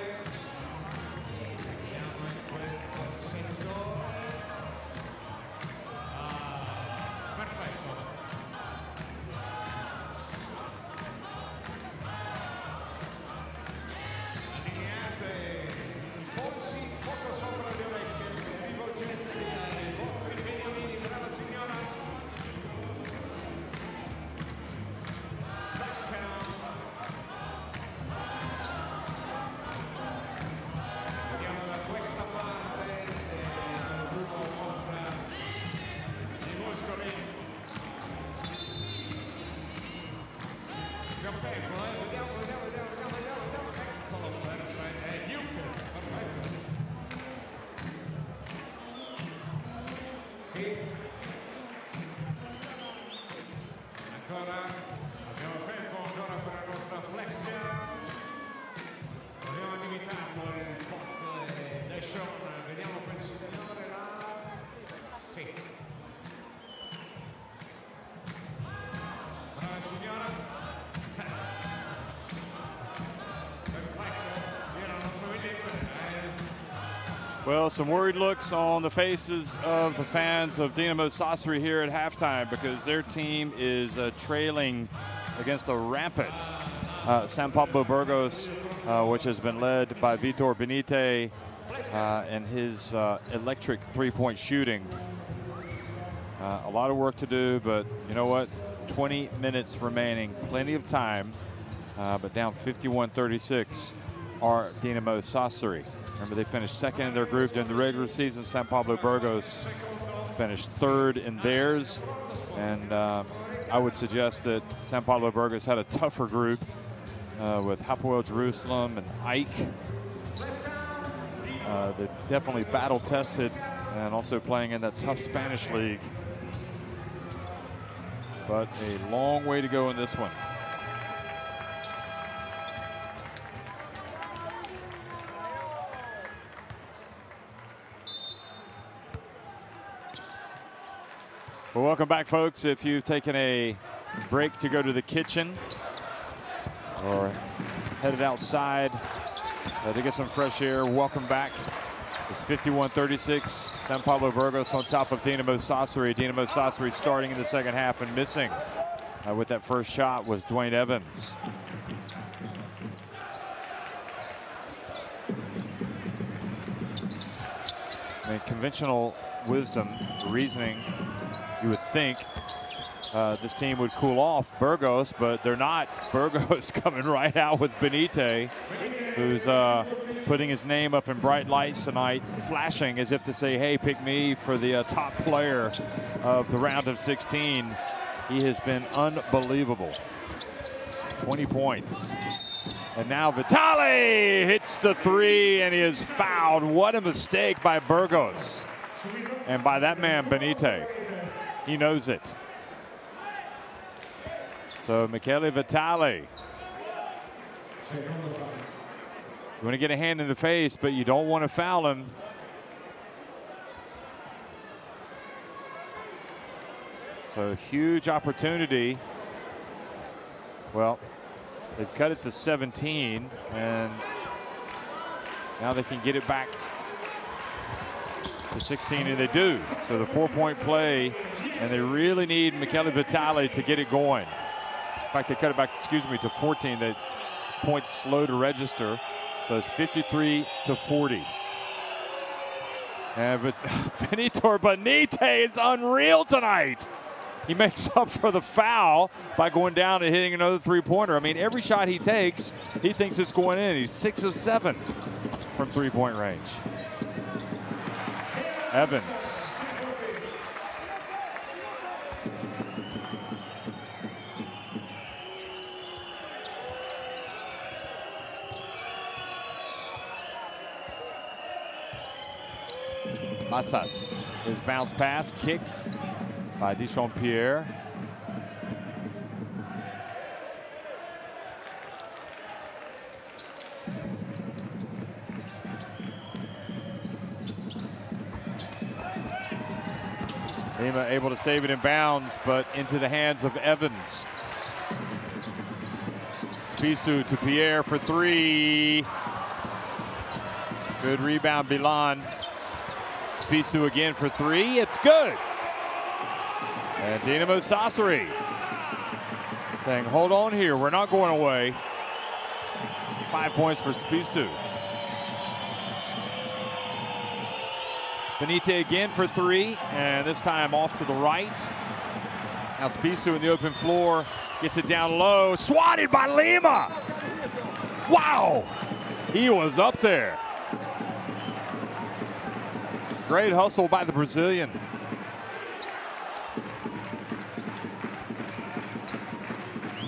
Vediamo in questo settore. Perfetto. Allineate i polsi poco sopra le orecchie, rivolgetevi ai vostri beniamini, brava signora. Flex cam. Vediamo da questa parte, il gruppo mostra i muscoli. Abbiamo tempo, vediamo. Eccolo, perfetto. È Duke, perfetto. Sì. Ancora, abbiamo tempo ancora per la nostra flex cam. Proviamo ad imitarlo il post del show. Vediamo quel signore là. Sì. Brava signora. Well, some worried looks on the faces of the fans of Dinamo Sassari here at halftime because their team is trailing against a rampant San Pablo Burgos, which has been led by Vitor Benite and his electric three-point shooting. A lot of work to do, but you know what? 20 minutes remaining, plenty of time, but down 51-36 are Dinamo Sassari. Remember, they finished second in their group during the regular season. San Pablo Burgos finished third in theirs. And I would suggest that San Pablo Burgos had a tougher group with Hapoel Jerusalem and Ike. They're definitely battle-tested and also playing in that tough Spanish league. But a long way to go in this one. Well, welcome back, folks. If you've taken a break to go to the kitchen or headed outside to get some fresh air, welcome back. It's 51-36. San Pablo Burgos on top of Dinamo Sassari. Dinamo Sassari starting in the second half and missing with that first shot was Dwayne Evans. I mean, conventional wisdom, reasoning, you would think this team would cool off Burgos, but they're not. Burgos coming right out with Benite, who's putting his name up in bright lights tonight, flashing as if to say, hey, pick me for the top player of the round of 16. He has been unbelievable. 20 points. And now Vitali hits the three, and he is fouled. What a mistake by Burgos. And by that man, Benite. He knows it. So Michele Vitali. You want to get a hand in the face, but you don't want to foul him. So huge opportunity. Well, they've cut it to 17, and now they can get it back to 16, and they do. So the 4-point play, and they really need Michele Vitali to get it going. In fact, they cut it back, excuse me, to 14. The points slow to register. So it's 53-40. And Vitor Benite is unreal tonight. He makes up for the foul by going down and hitting another three-pointer. I mean, every shot he takes, he thinks it's going in. He's 6 of 7 from three-point range. Evans. Massas. His bounce pass, kicks by Dechampierre. Lima able to save it in bounds, but into the hands of Evans. Spissu to Pierre for three. Good rebound, Bilan. Spissu again for three. It's good. And Dinamo Sassari saying, hold on here. We're not going away. 5 points for Spissu. Benite again for three, and this time off to the right. Now Spissu in the open floor, gets it down low, swatted by Lima. Wow, he was up there. Great hustle by the Brazilian.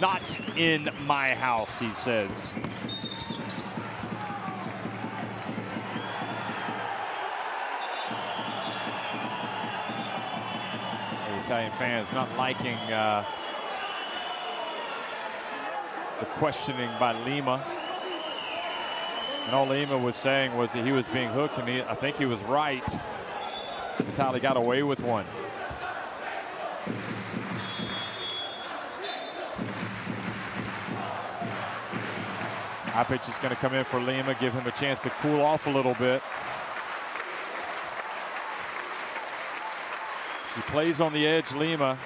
Not in my house, he says. Italian fans not liking the questioning by Lima. And all Lima was saying was that he was being hooked, and I think he was right. Italy got away with one. Apic is going to come in for Lima, give him a chance to cool off a little bit. He plays on the edge, Lima,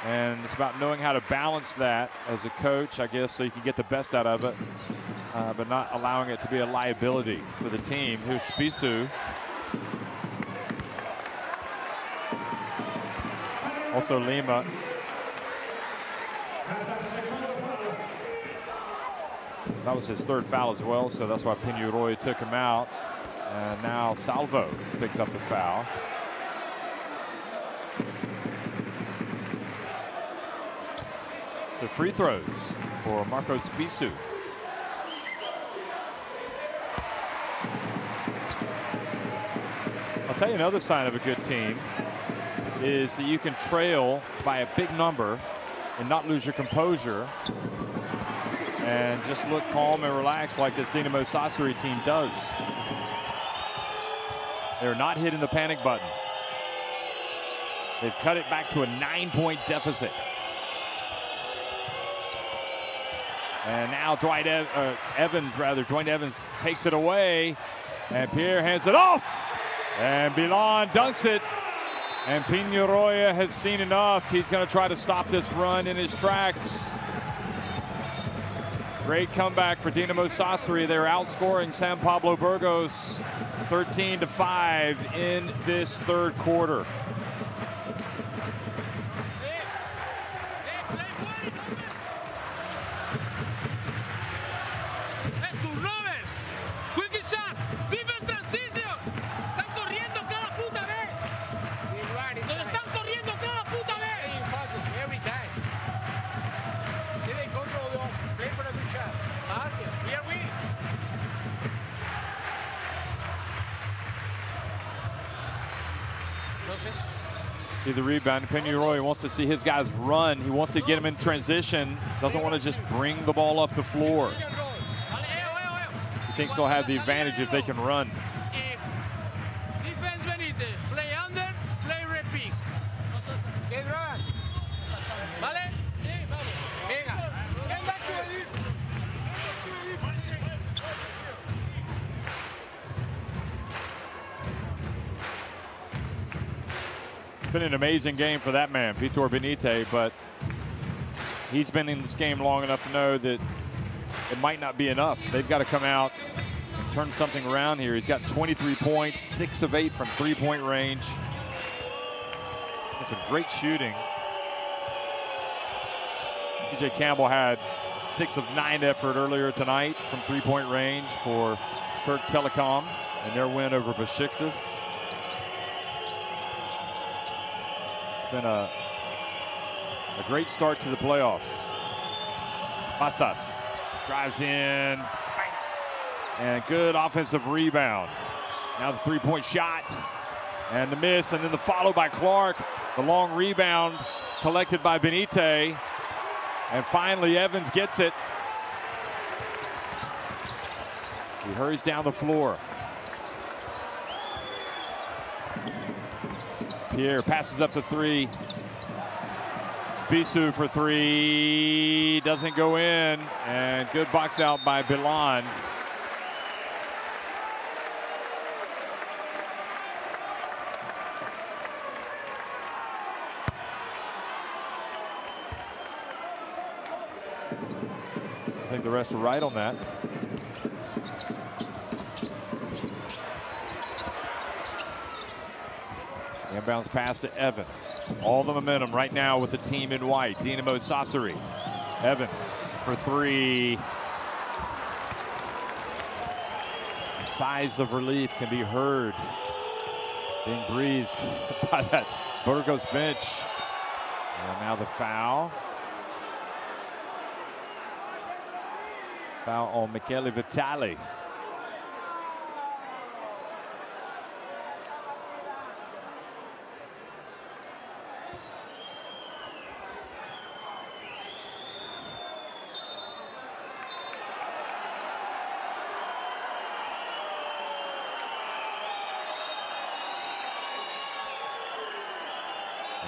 and it's about knowing how to balance that as a coach, I guess, so you can get the best out of it, but not allowing it to be a liability for the team. Here's Spissu. Also Lima. That was his third foul as well, so that's why Pennaroja took him out. And now Salvo picks up the foul. So free throws for Marco Spissu. I'll tell you another sign of a good team is that you can trail by a big number and not lose your composure and just look calm and relaxed like this Dinamo Sassari team does. They're not hitting the panic button. They've cut it back to a 9-point deficit. And now Dwight Evans takes it away, and Pierre hands it off, and Bilan dunks it, and Pennaroja has seen enough. He's going to try to stop this run in his tracks. Great comeback for Dinamo Sassari. They're outscoring San Pablo Burgos 13-5 in this third quarter. See the rebound. Pennaroja wants to see his guys run. He wants to get them in transition. Doesn't want to just bring the ball up the floor. He thinks they'll have the advantage if they can run. Defense Benite, play under, play repeat. ¿Vale? Sí, vamos. Venga. It's been an amazing game for that man, Vitor Benite, but he's been in this game long enough to know that it might not be enough. They've got to come out and turn something around here. He's got 23 points, 6 of 8 from three-point range. It's a great shooting. TJ Campbell had 6 of 9 effort earlier tonight from three-point range for Turk Telekom and their win over Besiktas. It's been a great start to the playoffs. Massas drives in, and good offensive rebound. Now the three-point shot. And the miss, and then the follow by Clark. The long rebound collected by Benite. And finally, Evans gets it. He hurries down the floor. Pierre passes up the three. Spissu for three, doesn't go in, and good box out by Bilan. I think the refs are right on that. Inbounds pass to Evans. All the momentum right now with the team in white. Dinamo Sassari. Evans for three. The sighs of relief can be heard being breathed by that Burgos bench. And now the foul. Foul on Michele Vitali.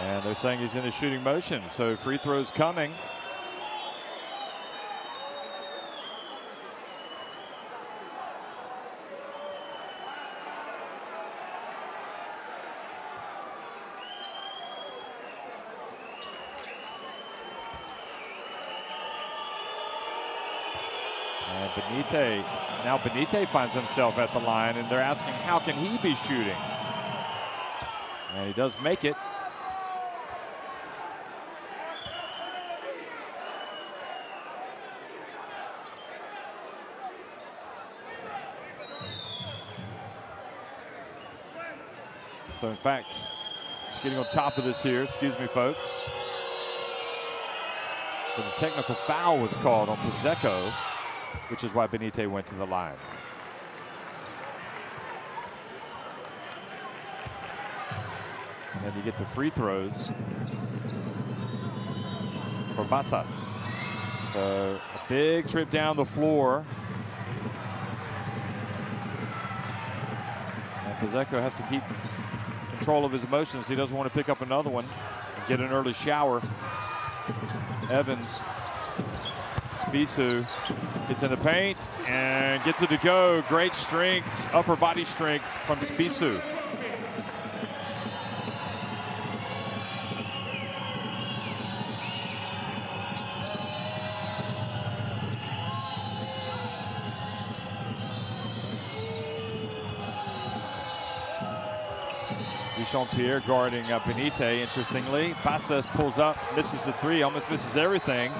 And they're saying he's in a shooting motion, so free throws coming. And Benite finds himself at the line, and they're asking how can he be shooting? And he does make it. So in fact, just getting on top of this here, excuse me folks. But the technical foul was called on Pizzeco, which is why Benite went to the line. And then you get the free throws for Basas. So a big trip down the floor. And Pizzeco has to keep control of his emotions. He doesn't want to pick up another one and get an early shower. Evans, Spissu gets in the paint and gets it to go. Great strength, upper body strength from Spissu. Pierre guarding Benite, interestingly. Basas pulls up, misses the three, almost misses everything.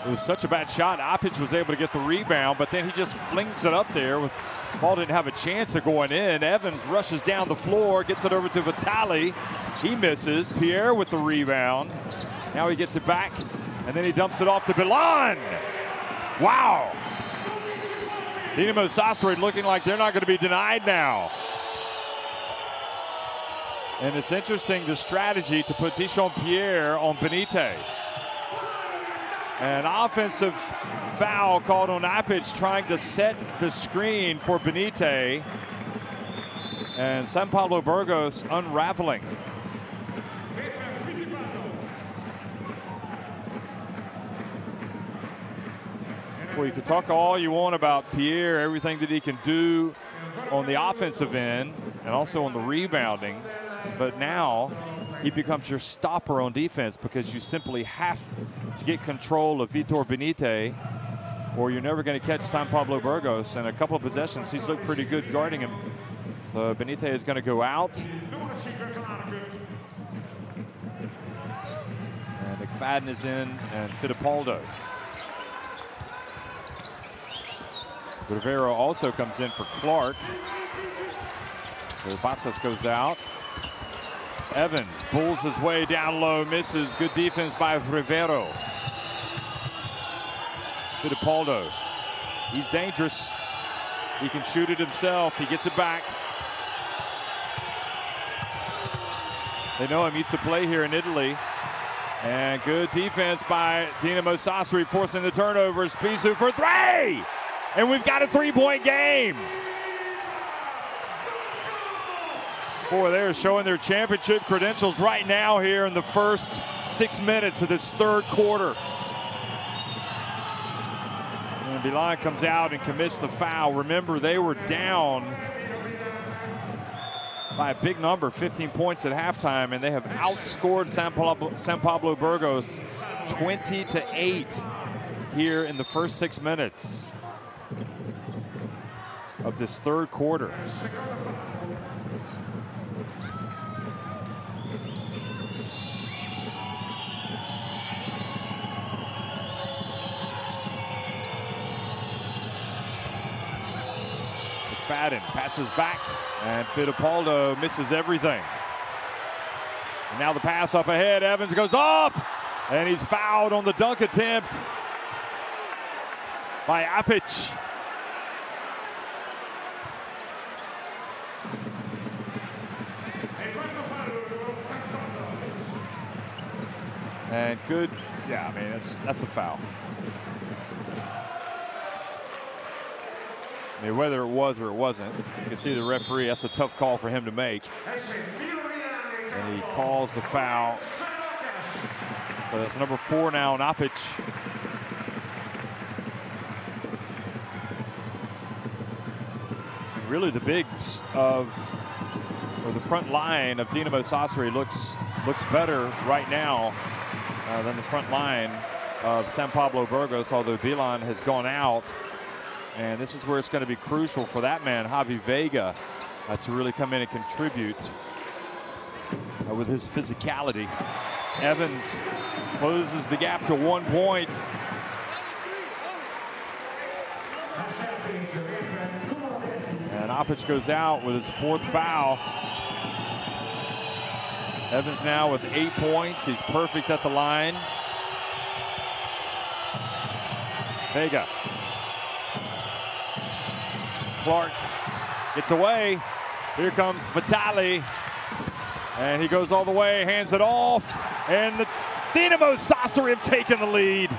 It was such a bad shot. Opic was able to get the rebound, but then he just flings it up there. With ball didn't have a chance of going in. Evans rushes down the floor, gets it over to Vitali. He misses. Pierre with the rebound. Now he gets it back, and then he dumps it off to Bilan. Wow. Dinamo Sassari looking like they're not going to be denied now. And it's interesting, the strategy to put Dechampierre on Benite. An offensive foul called on Opic, trying to set the screen for Benite. And San Pablo Burgos unraveling. Well, you can talk all you want about Pierre, everything that he can do on the offensive end and also on the rebounding. But now he becomes your stopper on defense because you simply have to get control of Vitor Benite or you're never going to catch San Pablo Burgos. And a couple of possessions, he's looked pretty good guarding him. So Benite is going to go out. And McFadden is in, and Fittipaldo. Rivero also comes in for Clark. So Basas goes out. Evans pulls his way down low, misses. Good defense by Rivero. Fittipaldo, he's dangerous. He can shoot it himself. He gets it back. They know him, used to play here in Italy. And good defense by Dinamo Sassari, forcing the turnover. Spissu for three! And we've got a three-point game. Boy, they're showing their championship credentials right now here in the first 6 minutes of this third quarter. And Milan comes out and commits the foul. Remember, they were down by a big number, 15 points at halftime, and they have outscored San Pablo Burgos 20-8 here in the first 6 minutes of this third quarter. McFadden passes back, and Fittipaldo misses everything. And now the pass up ahead. Evans goes up, and he's fouled on the dunk attempt by Apic. And good, yeah, I mean, that's a foul. I mean, whether it was or it wasn't, you can see the referee, that's a tough call for him to make. And he calls the foul. So that's number 4 now on Apic. Really the bigs of, or the front line of Dinamo Sassari looks better right now than the front line of San Pablo Burgos, although Bilan has gone out. And this is where it's going to be crucial for that man, Javi Vega, to really come in and contribute with his physicality. Evans closes the gap to 1 point. And Apic goes out with his 4th foul. Evans now with 8 points. He's perfect at the line. Vega. Clark gets away. Here comes Vitali. And he goes all the way, hands it off. And the Dinamo Sassari have taken the lead.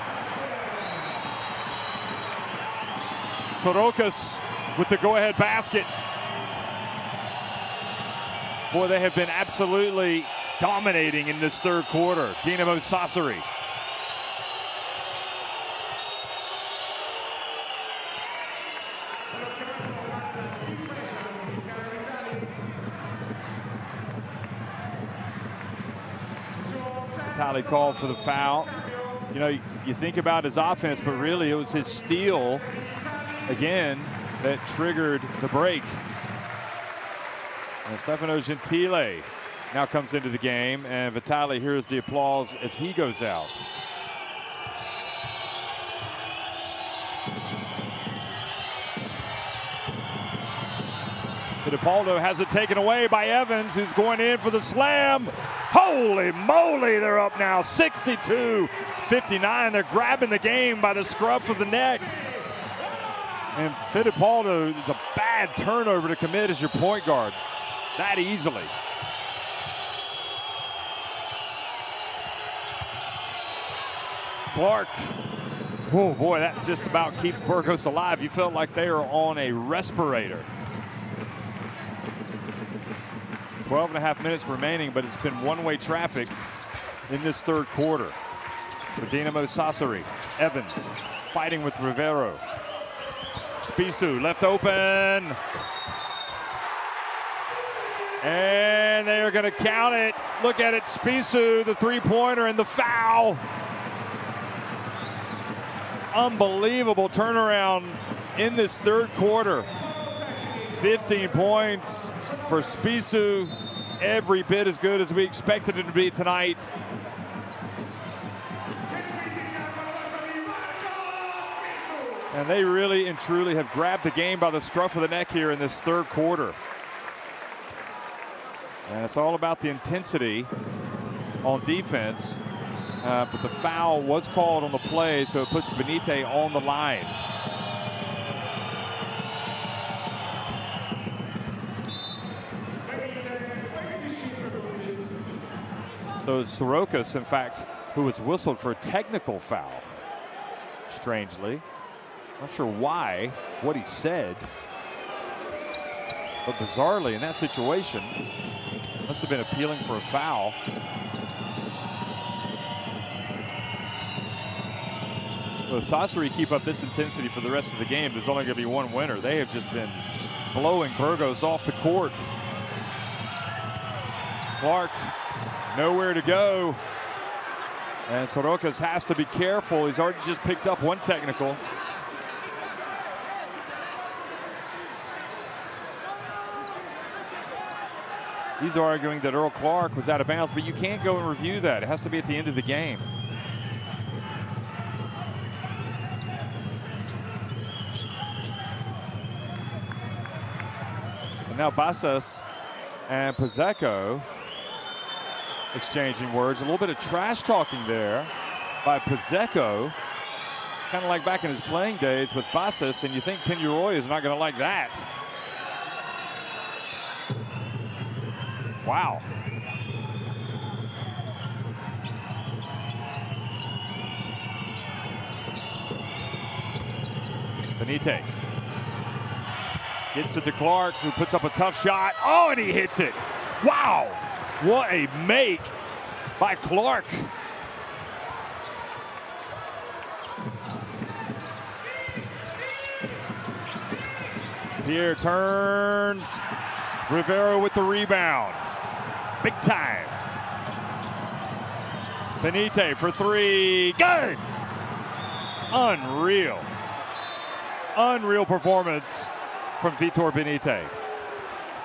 Sorokas with the go-ahead basket. Boy, they have been absolutely dominating in this third quarter. Dinamo Sassari. Vitali called for the foul. You know, you think about his offense, but really it was his steal, again, that triggered the break. And Stefano Gentile now comes into the game, and Vitali hears the applause as he goes out. Fittipaldo has it taken away by Evans, who's going in for the slam. Holy moly, they're up now, 62-59. They're grabbing the game by the scruff of the neck. And Fittipaldo, it's a bad turnover to commit as your point guard that easily. Clark, oh boy, that just about keeps Burgos alive. You felt like they are on a respirator. 12.5 minutes remaining, but it's been one-way traffic in this third quarter for Dinamo Sassari. Evans fighting with Rivero. Spissu left open. And they are going to count it. Look at it, Spissu, the three-pointer and the foul. Unbelievable turnaround in this third quarter. 15 points for Spissu, every bit as good as we expected it to be tonight. And they really and truly have grabbed the game by the scruff of the neck here in this third quarter. And it's all about the intensity on defense, but the foul was called on the play, so it puts Benite on the line. So Sorokas, in fact, who was whistled for a technical foul, strangely. Not sure why, what he said. But bizarrely, in that situation, must have been appealing for a foul. So if Sassari keep up this intensity for the rest of the game, there's only going to be one winner. They have just been blowing Burgos off the court. Clark, nowhere to go. And Sorokas has to be careful. He's already just picked up one technical. He's arguing that Earl Clark was out of bounds, but you can't go and review that. It has to be at the end of the game. And now Basas and Pizzeco exchanging words. A little bit of trash talking there by Pizzeco, kind of like back in his playing days with Basas, and you think Pennaroja is not going to like that. Wow. Benite gets to Clark, who puts up a tough shot. Oh, and he hits it. Wow. What a make by Clark. Pierre turns. Rivero with the rebound. Big time. Benite for three. Good. Unreal. Unreal performance from Vitor Benite.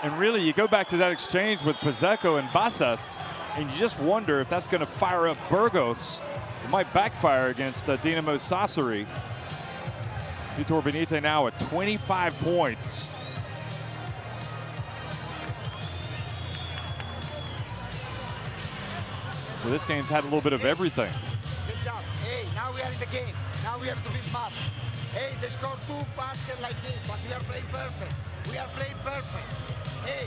And really, you go back to that exchange with Pizzeco and Basas, and you just wonder if that's going to fire up Burgos. It might backfire against Dinamo Sassari. Vitor Benite now at 25 points. Well, this game's had a little bit of everything. Good job. Hey, now we are in the game. Now we have to be smart. Hey, they scored 2 baskets like this, but we are playing perfect. We are playing perfect. Hey,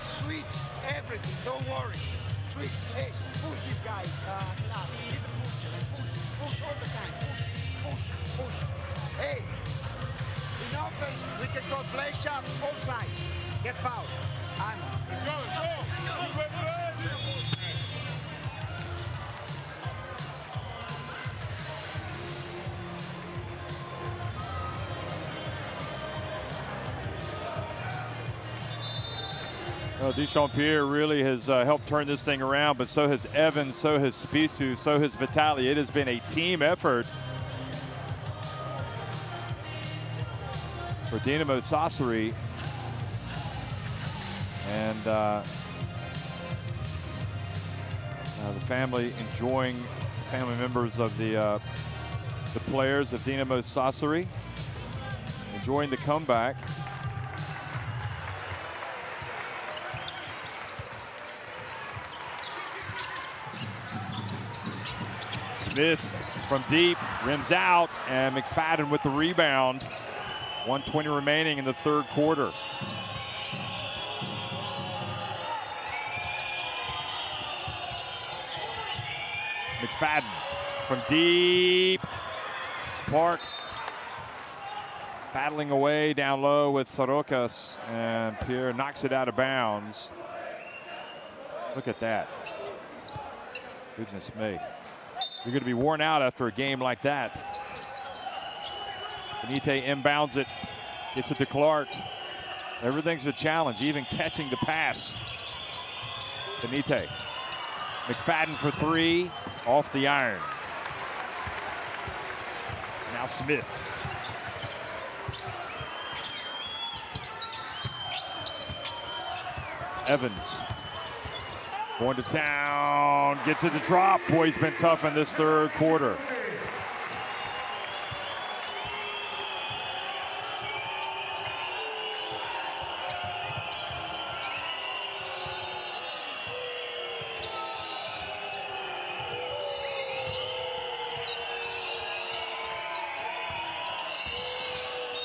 switch everything. Don't worry. Switch. Hey, push this guy. He's a pusher. Push all the time. Push. Hey, in offense, we can go play shot all sides. Get fouled. Go. Well, Dechampierre really has helped turn this thing around, but so has Evans, so has Spissu, so has Vitali. It has been a team effort for Dinamo Sassari. And the family members of the players of Dinamo Sassari enjoying the comeback. Smith from deep, rims out, and McFadden with the rebound. 1:20 remaining in the third quarter. McFadden from deep. Clark battling away down low with Sorokas, and Pierre knocks it out of bounds. Look at that. Goodness me. You're going to be worn out after a game like that. Benite inbounds it, gets it to Clark. Everything's a challenge, even catching the pass. Benite. McFadden for three, off the iron. Now Smith. Evans. Going to town, gets it to drop. Boy, he's been tough in this third quarter.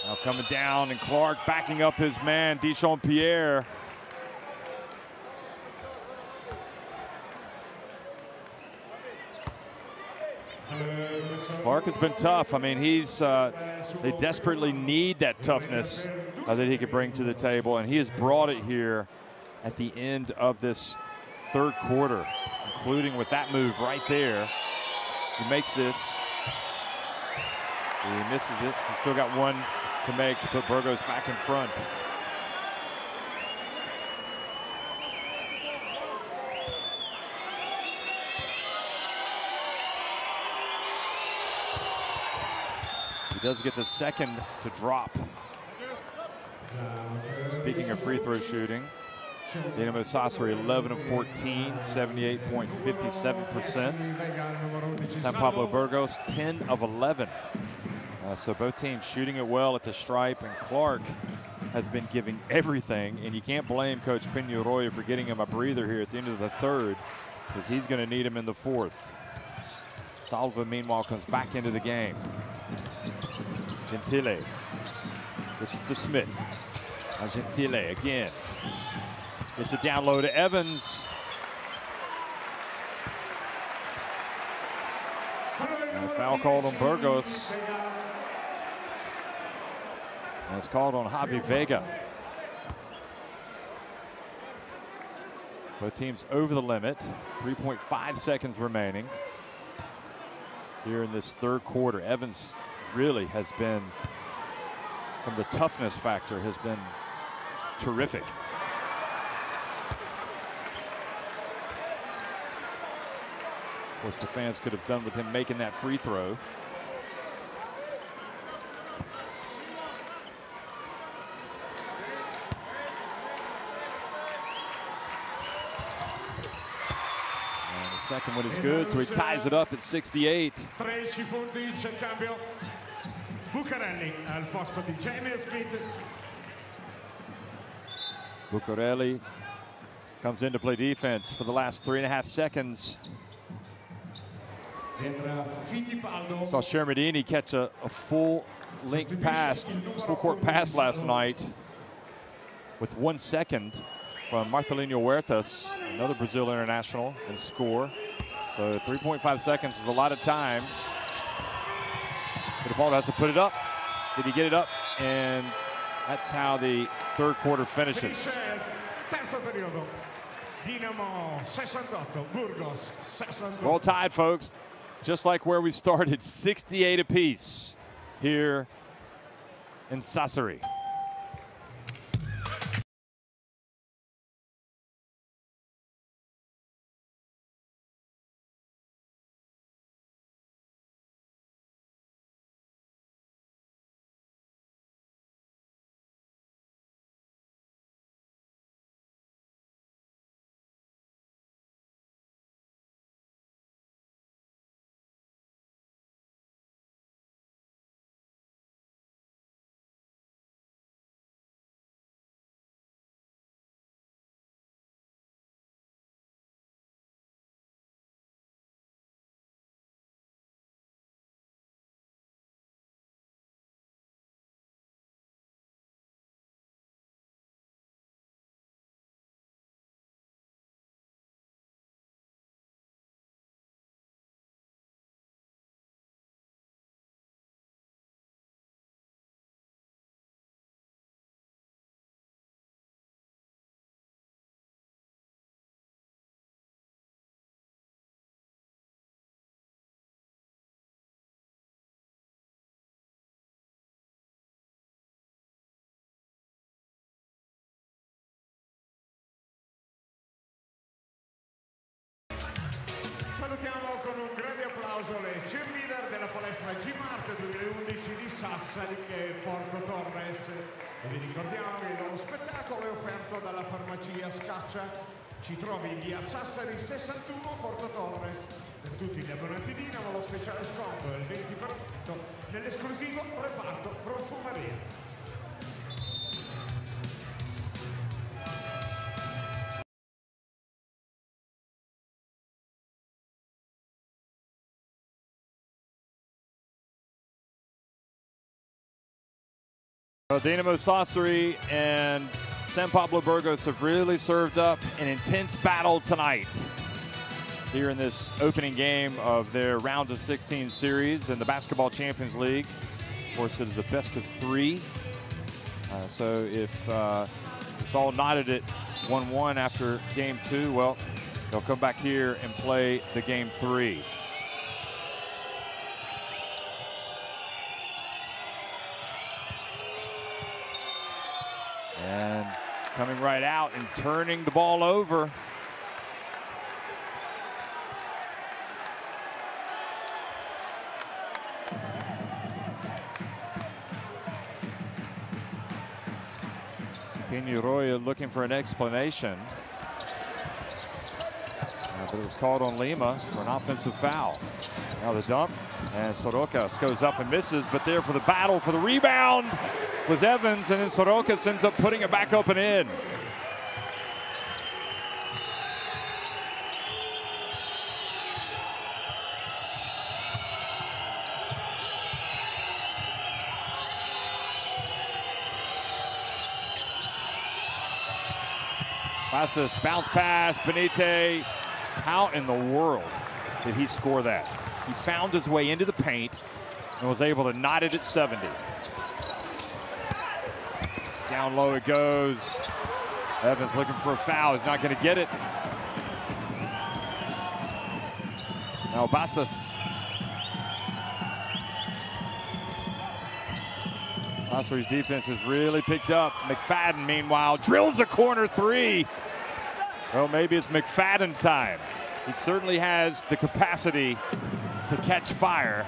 Now coming down, and Clark backing up his man, Dechampierre. Clark has been tough. I mean, they desperately need that toughness that he could bring to the table, and he has brought it here at the end of this third quarter, including with that move right there. He makes this. He misses it. He's still got one to make to put Burgos back in front. He does get the second to drop. Speaking of free throw shooting, Dinamo Sassari 11 of 14, 78.57%. San Pablo Burgos 10 of 11. So both teams shooting it well at the stripe, and Clark has been giving everything, and you can't blame Coach Pennaroja for getting him a breather here at the end of the third, because he's going to need him in the fourth. Salva, meanwhile, comes back into the game. Gentile. This is to Smith. Gentile again. It's a down low to Evans. And a foul called on Burgos. And it's called on Javi Vega. Both teams over the limit. 3.5 seconds remaining here in this third quarter. Evans really has been, from the toughness factor, has been terrific. Of course, the fans could have done with him making that free throw. And the second one is good, so he ties it up at 68. 13 punti c'è il cambio. Bucarelli al posto di Jamie Smith. Bucarelli comes in to play defense for the last 3.5 seconds. Saw Shermadini catch a full-length pass, full-court pass last night with 1 second from Marcelinho Huertas, another Brazil international, and score. So 3.5 seconds is a lot of time. But Paulo has to put it up. Did he get it up? And that's how the third quarter finishes. Terzo periodo. Dinamo 68, Burgos 68. Well tied, folks. Just like where we started, 68 apiece here in Sassari. Salutiamo con un grande applauso le cheerleader della palestra G-Mart 2011 di Sassari e Porto Torres. E vi ricordiamo che il loro spettacolo è offerto dalla farmacia Scaccia. Ci trovi in via Sassari 61 Porto Torres. Per tutti gli abbonati Dinamo lo speciale sconto è il 20% nell'esclusivo reparto profumeria. Well, Dinamo Sassari and San Pablo Burgos have really served up an intense battle tonight. here in this opening game of their round of 16 series in the Basketball Champions League. Of course, it is a best of 3. So if it's all knotted at 1-1 after game 2, well, they'll come back here and play the game 3. And coming right out and turning the ball over. Pennaroja looking for an explanation. But it was called on Lima for an offensive foul. Now the dump, and Sorokas goes up and misses, but there for the battle for the rebound was Evans, and then Sorokas ends up putting it back up and in. Passes, bounce pass, Benite. How in the world did he score that? He found his way into the paint and was able to knot it at 70. Down low it goes. Evans looking for a foul. He's not going to get it. Now Basas. Sassari's defense has really picked up. McFadden, meanwhile, drills a corner 3. Well, maybe it's McFadden time. He certainly has the capacity to catch fire.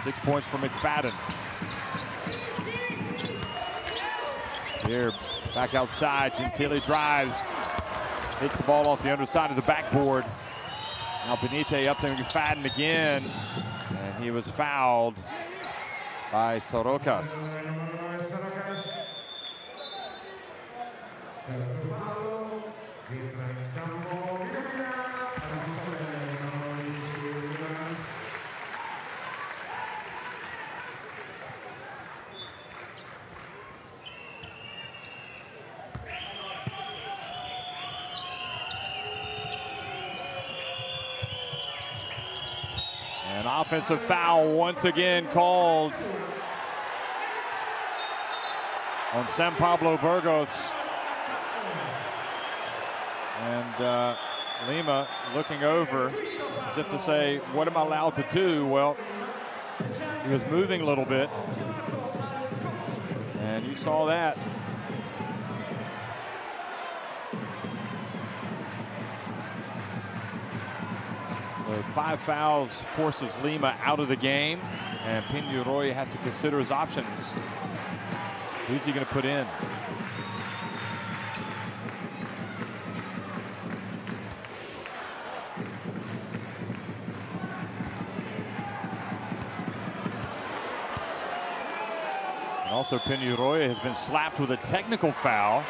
Six points for McFadden. Here, back outside, Gentili drives. Hits the ball off the underside of the backboard. Now Benite up there, McFadden again. And he was fouled by Sorokas. An offensive foul once again called on San Pablo Burgos. And Lima looking over as if to say, what am I allowed to do? Well, he was moving a little bit. And you saw that. The 5 fouls forces Lima out of the game, and Pennaroja has to consider his options. Who's he going to put in? And also, Pennaroja has been slapped with a technical foul.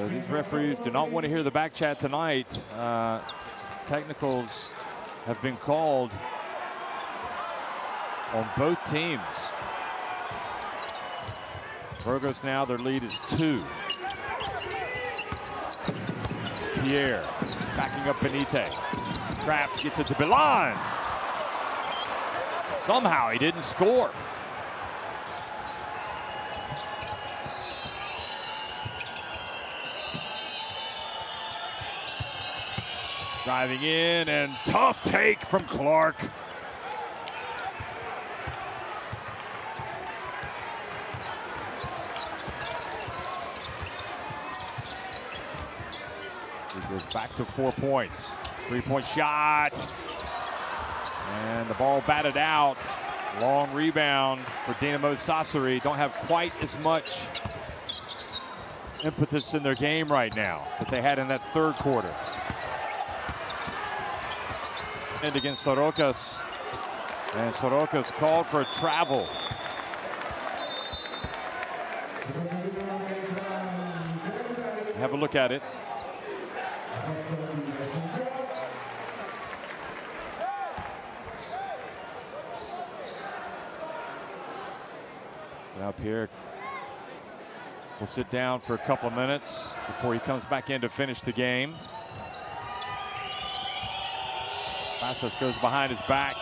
These referees do not want to hear the back chat tonight. Technicals have been called on both teams. Burgos now, their lead is 2. Pierre backing up Benite. Trapped, gets it to Bilan. Somehow he didn't score. Driving in, and tough take from Clark. He goes back to 4 points. 3-point shot. And the ball batted out. Long rebound for Dinamo Sassari. Don't have quite as much impetus in their game right now that they had in that third quarter. And against Sorokas, and Sorokas called for a travel. Have a look at it. Pierre will sit down for a couple of minutes before he comes back in to finish the game. Bassas goes behind his back,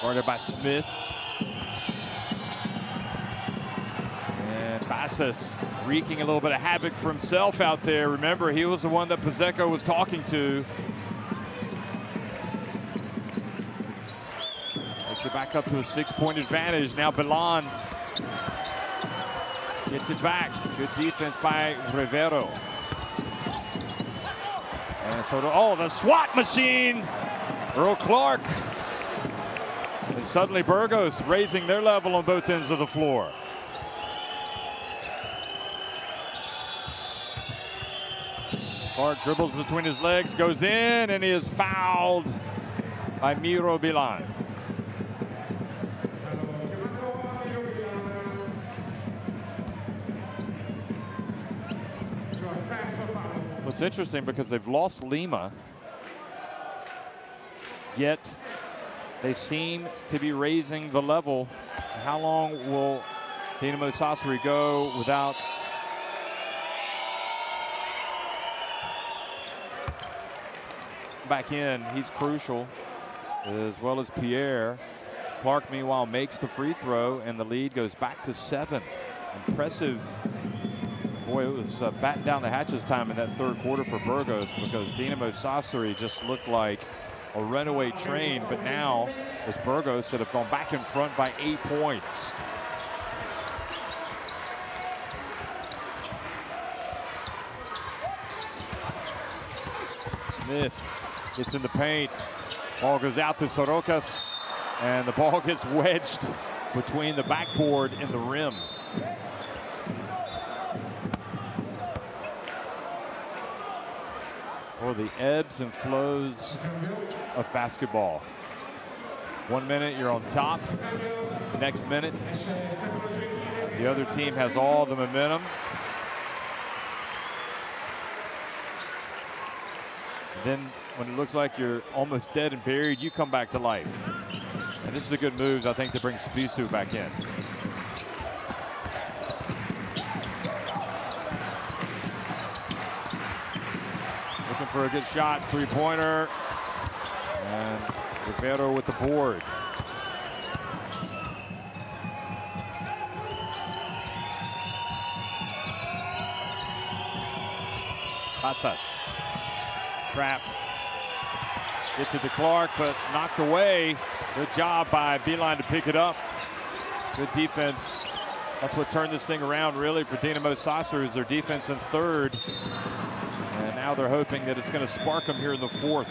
guarded by Smith. And Bassas wreaking a little bit of havoc for himself out there. Remember, he was the one that Pizzeco was talking to. Makes it back up to a 6-point advantage. Now Bilan gets it back. Good defense by Rivero. And so, the SWAT machine, Earl Clark. And suddenly Burgos raising their level on both ends of the floor. Clark dribbles between his legs, goes in, and he is fouled by Miro Bilan. It's interesting because they've lost Lima, yet they seem to be raising the level. How long will Dinamo Sassari go without back in? He's crucial, as well as Pierre. Clark, meanwhile, makes the free throw, and the lead goes back to 7. Impressive. Boy, it was batten down the hatches time in that third quarter for Burgos, because Dinamo Sassari just looked like a runaway train. But now, it's Burgos that have gone back in front by 8 points. Smith gets in the paint. Ball goes out to Sorocas, and the ball gets wedged between the backboard and the rim. Or the ebbs and flows of basketball. 1 minute you're on top. The next minute, the other team has all the momentum. Then when it looks like you're almost dead and buried, you come back to life. And this is a good move, I think, to bring Sbisu back in. Looking for a good shot, three-pointer. And Rivero with the board. Bassas. Trapped. Gets it to Clark, but knocked away. Good job by Beeline to pick it up. Good defense. That's what turned this thing around, really, for Dinamo Sassari, is their defense in third. And now they're hoping that it's going to spark them here in the fourth.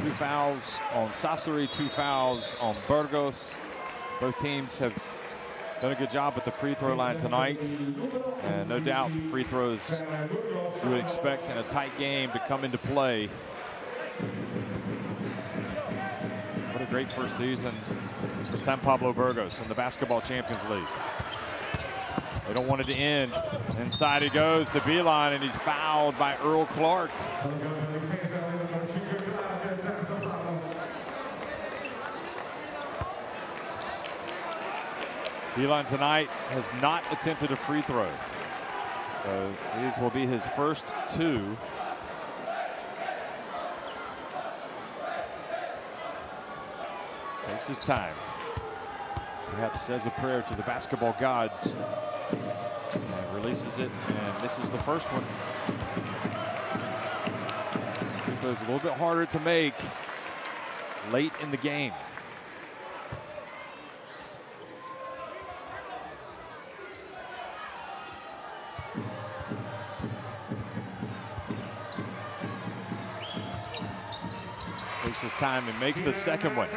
Two fouls on Sassari, 2 fouls on Burgos. Both teams have done a good job at the free throw line tonight. And no doubt the free throws you would expect in a tight game to come into play. What a great first season for San Pablo Burgos in the Basketball Champions League. They don't want it to end. Inside he goes to Beeline, and he's fouled by Earl Clark. Beeline tonight has not attempted a free throw. So these will be his first 2. Takes his time. Perhaps says a prayer to the basketball gods. And releases it, and this is the first one. Free throw's a little bit harder to make late in the game. Takes his time and makes the second one.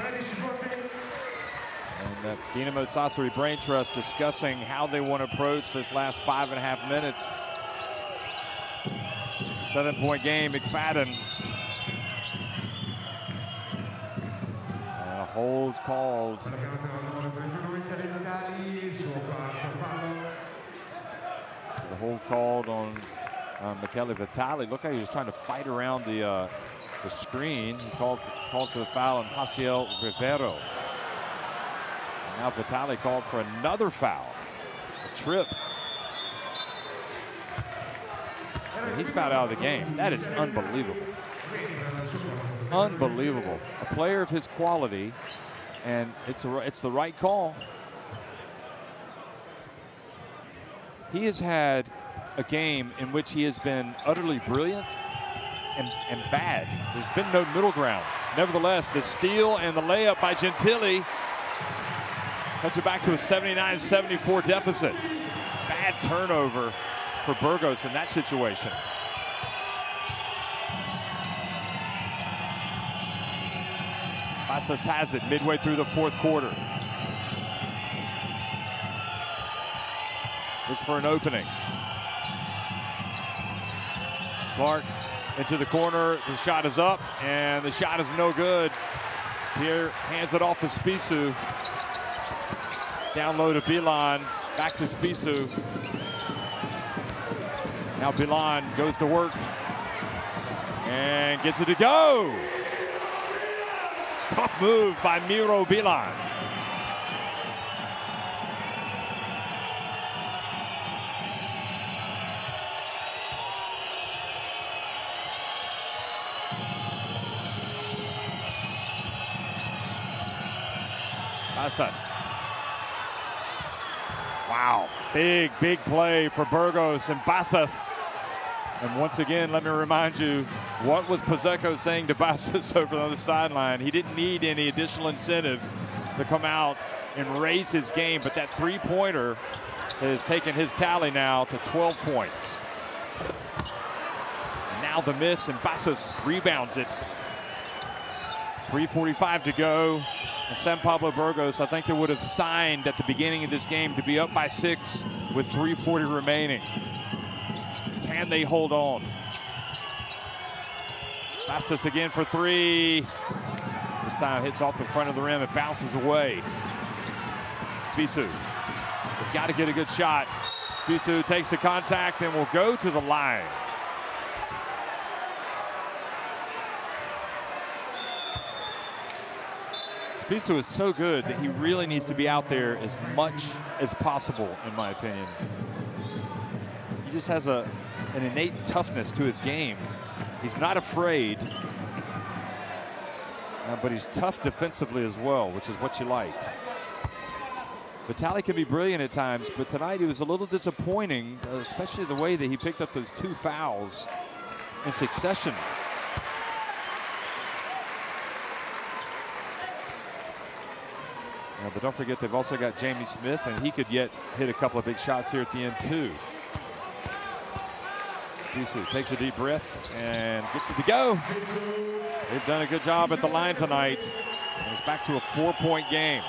And the Dinamo Sassari Brain Trust discussing how they want to approach this last 5.5 minutes. 7-point game, McFadden. And a hold called. The hold called on Michele Vitali. Look how he was trying to fight around the screen. He called for the foul on Jaciel Rivero. And now Vitali called for another foul, a trip. And he's fouled out of the game. That is unbelievable. Unbelievable. A player of his quality, and it's the right call. He has had a game in which he has been utterly brilliant and bad. There's been no middle ground. Nevertheless, the steal and the layup by Gentili cuts it back to a 79-74 deficit. Bad turnover for Burgos in that situation. Basas has it midway through the fourth quarter. Looks for an opening. Clark into the corner. The shot is up, and the shot is no good. Pierre hands it off to Spissu. Down low to Bilan. Back to Spissu. Now Bilan goes to work and gets it to go. Tough move by Miro Bilan. Basas. Wow, big play for Burgos and Basas. And once again, let me remind you, what was Pazeco saying to Basas over the other sideline? He didn't need any additional incentive to come out and raise his game, but that three-pointer has taken his tally now to 12 points. Now the miss, and Basas rebounds it. 3:45 to go. And San Pablo Burgos, I think they would have signed at the beginning of this game to be up by 6 with 3:40 remaining. Can they hold on? Basas again for three. This time hits off the front of the rim. It bounces away. Spissu has got to get a good shot. Spissu takes the contact and will go to the line. Spissu is so good that he really needs to be out there as much as possible, in my opinion. He just has an innate toughness to his game. He's not afraid, but he's tough defensively as well, which is what you like. Vitali can be brilliant at times, but tonight he was a little disappointing, especially the way that he picked up those 2 fouls in succession. But don't forget, they've also got Jamie Smith, and he could yet hit a couple of big shots here at the end, too. Spissu takes a deep breath and gets it to go. They've done a good job at the line tonight. And it's back to a 4-point game.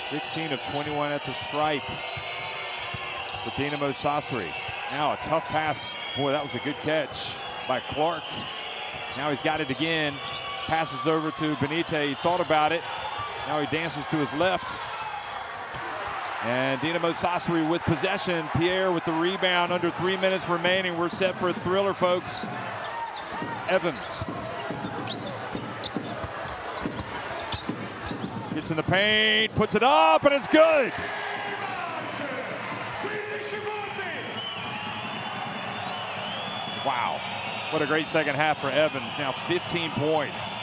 16 of 21 at the stripe for Dinamo Sassari. Now a tough pass. Boy, that was a good catch by Clark. Now he's got it again. Passes over to Benite. He thought about it. Now he dances to his left. And Dinamo Sassari with possession. Pierre with the rebound. Under 3 minutes remaining. We're set for a thriller, folks. Evans. Gets in the paint, puts it up, and it's good. Wow. What a great second half for Evans. Now 15 points.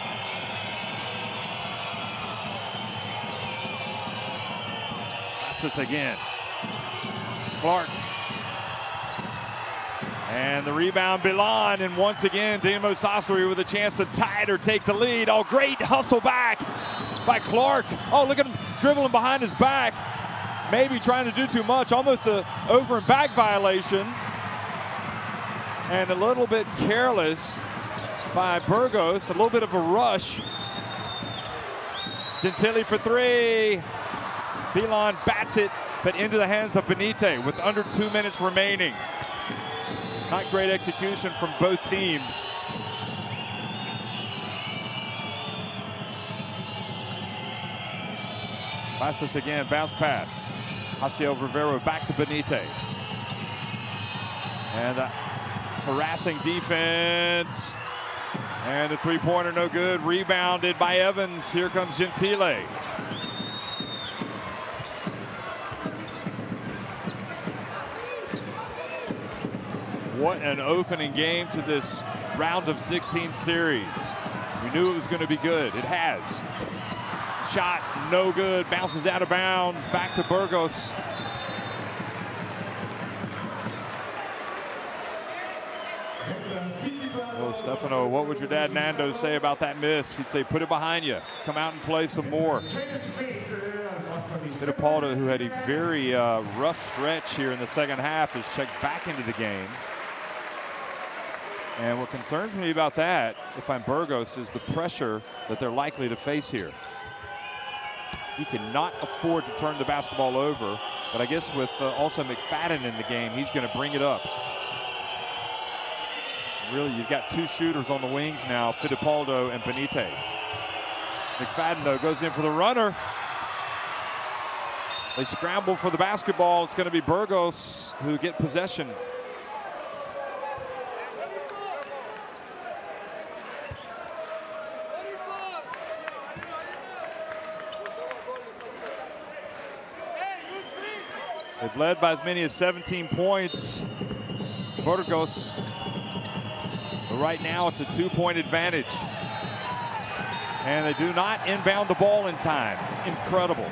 Basas again. Clark. And the rebound, Bilan. And once again, Dinamo Sassari with a chance to tie it or take the lead. Oh, great hustle back by Clark. Oh, look at him dribbling behind his back. Maybe trying to do too much. Almost a over and back violation. And a little bit careless by Burgos. A little bit of a rush. Gentili for three. Bilan bats it, but into the hands of Benite with under 2 minutes remaining. Not great execution from both teams. Basas again, bounce pass. Jaciel Rivero back to Benitez. And harassing defense. And the three-pointer no good. Rebounded by Evans. Here comes Gentile. What an opening game to this round of 16 series. We knew it was going to be good. It has. Shot no good. Bounces out of bounds. Back to Burgos. Oh, Stefano, what would your dad Nando say about that miss? He'd say, put it behind you. Come out and play some more. Fittipaldo, who had a very rough stretch here in the second half, is checked back into the game. And what concerns me about that, if I'm Burgos, is the pressure that they're likely to face here. You cannot afford to turn the basketball over, but I guess with also McFadden in the game, he's going to bring it up. Really, you've got two shooters on the wings now, Fittipaldo and Benitez. McFadden, though, goes in for the runner. They scramble for the basketball. It's going to be Burgos who get possession. They've led by as many as 17 points. Burgos. But right now it's a 2-point advantage. And they do not inbound the ball in time. Incredible.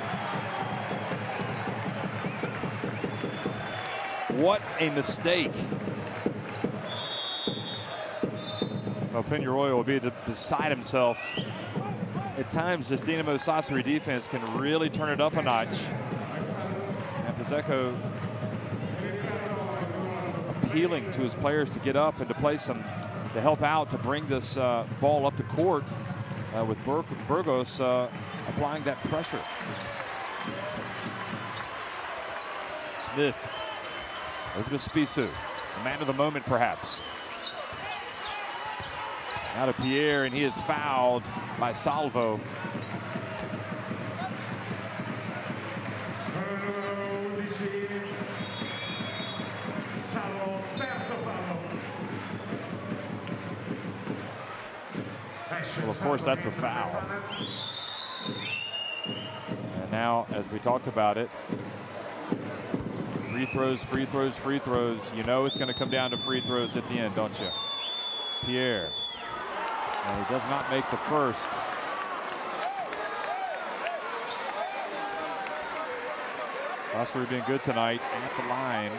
What a mistake. Well, Pennaroja will be beside himself. At times, this Dinamo Sassari defense can really turn it up a notch. And Pizzeco appealing to his players to get up and to play some, to help out, to bring this ball up the court with Burgos applying that pressure. Smith over to Spissu, the man of the moment perhaps. Now to Pierre, and he is fouled by Salvo. Well, of course, that's a foul. And now, as we talked about it, free throws, free throws, free throws. You know it's going to come down to free throws at the end, don't you? Pierre. And he does not make the first. Sassari being good tonight at the line,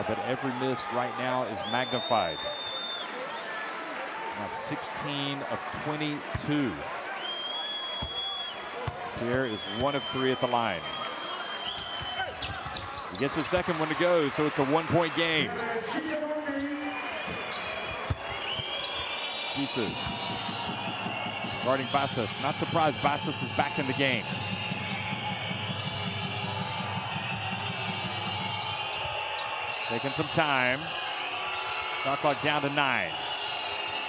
but every miss right now is magnified. Now 16 of 22. Pierre is 1 of 3 at the line. He gets the second one to go, so it's a 1-point game. Spissu guarding Basas. Not surprised Basas is back in the game. Taking some time. Shot clock down to 9.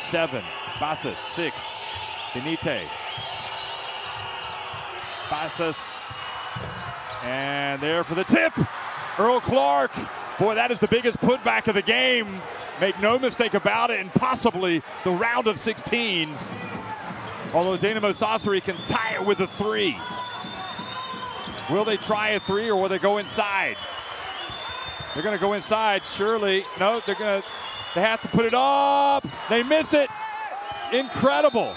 7. Basas. 6. Benitez. Basas. And there for the tip. Earl Clark. Boy, that is the biggest putback of the game. Make no mistake about it, and possibly the round of 16. Although Dinamo Sassari can tie it with a 3. Will they try a 3 or will they go inside? They're going to go inside, surely. No, they have to put it up. They miss it. Incredible.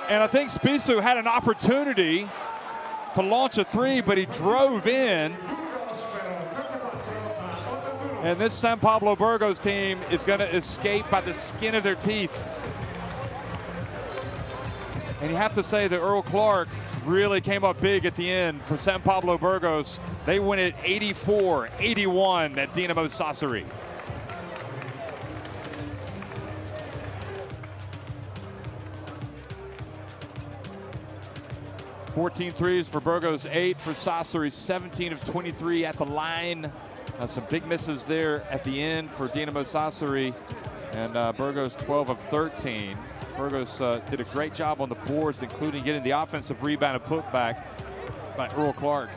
And I think Spissu had an opportunity to launch a 3, but he drove in. And this San Pablo Burgos team is going to escape by the skin of their teeth. And you have to say that Earl Clark really came up big at the end for San Pablo Burgos. They win it 84-81 at Dinamo Sassari. $14 threes for Burgos, 8 for Sassari, 17 of 23 at the line. Some big misses there at the end for Dinamo Sassari, and Burgos 12 of 13. Burgos did a great job on the boards, including getting the offensive rebound and putback by Earl Clark.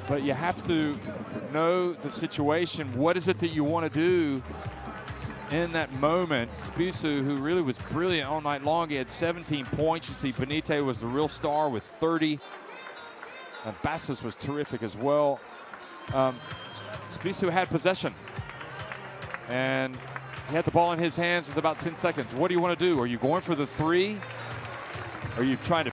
But you have to know the situation. What is it that you want to do in that moment? Spusu, who really was brilliant all night long, he had 17 points. You see Benite was the real star with 30. And Bassis was terrific as well. Spusu had possession. And he had the ball in his hands with about 10 seconds. What do you want to do? Are you going for the three? Are you trying to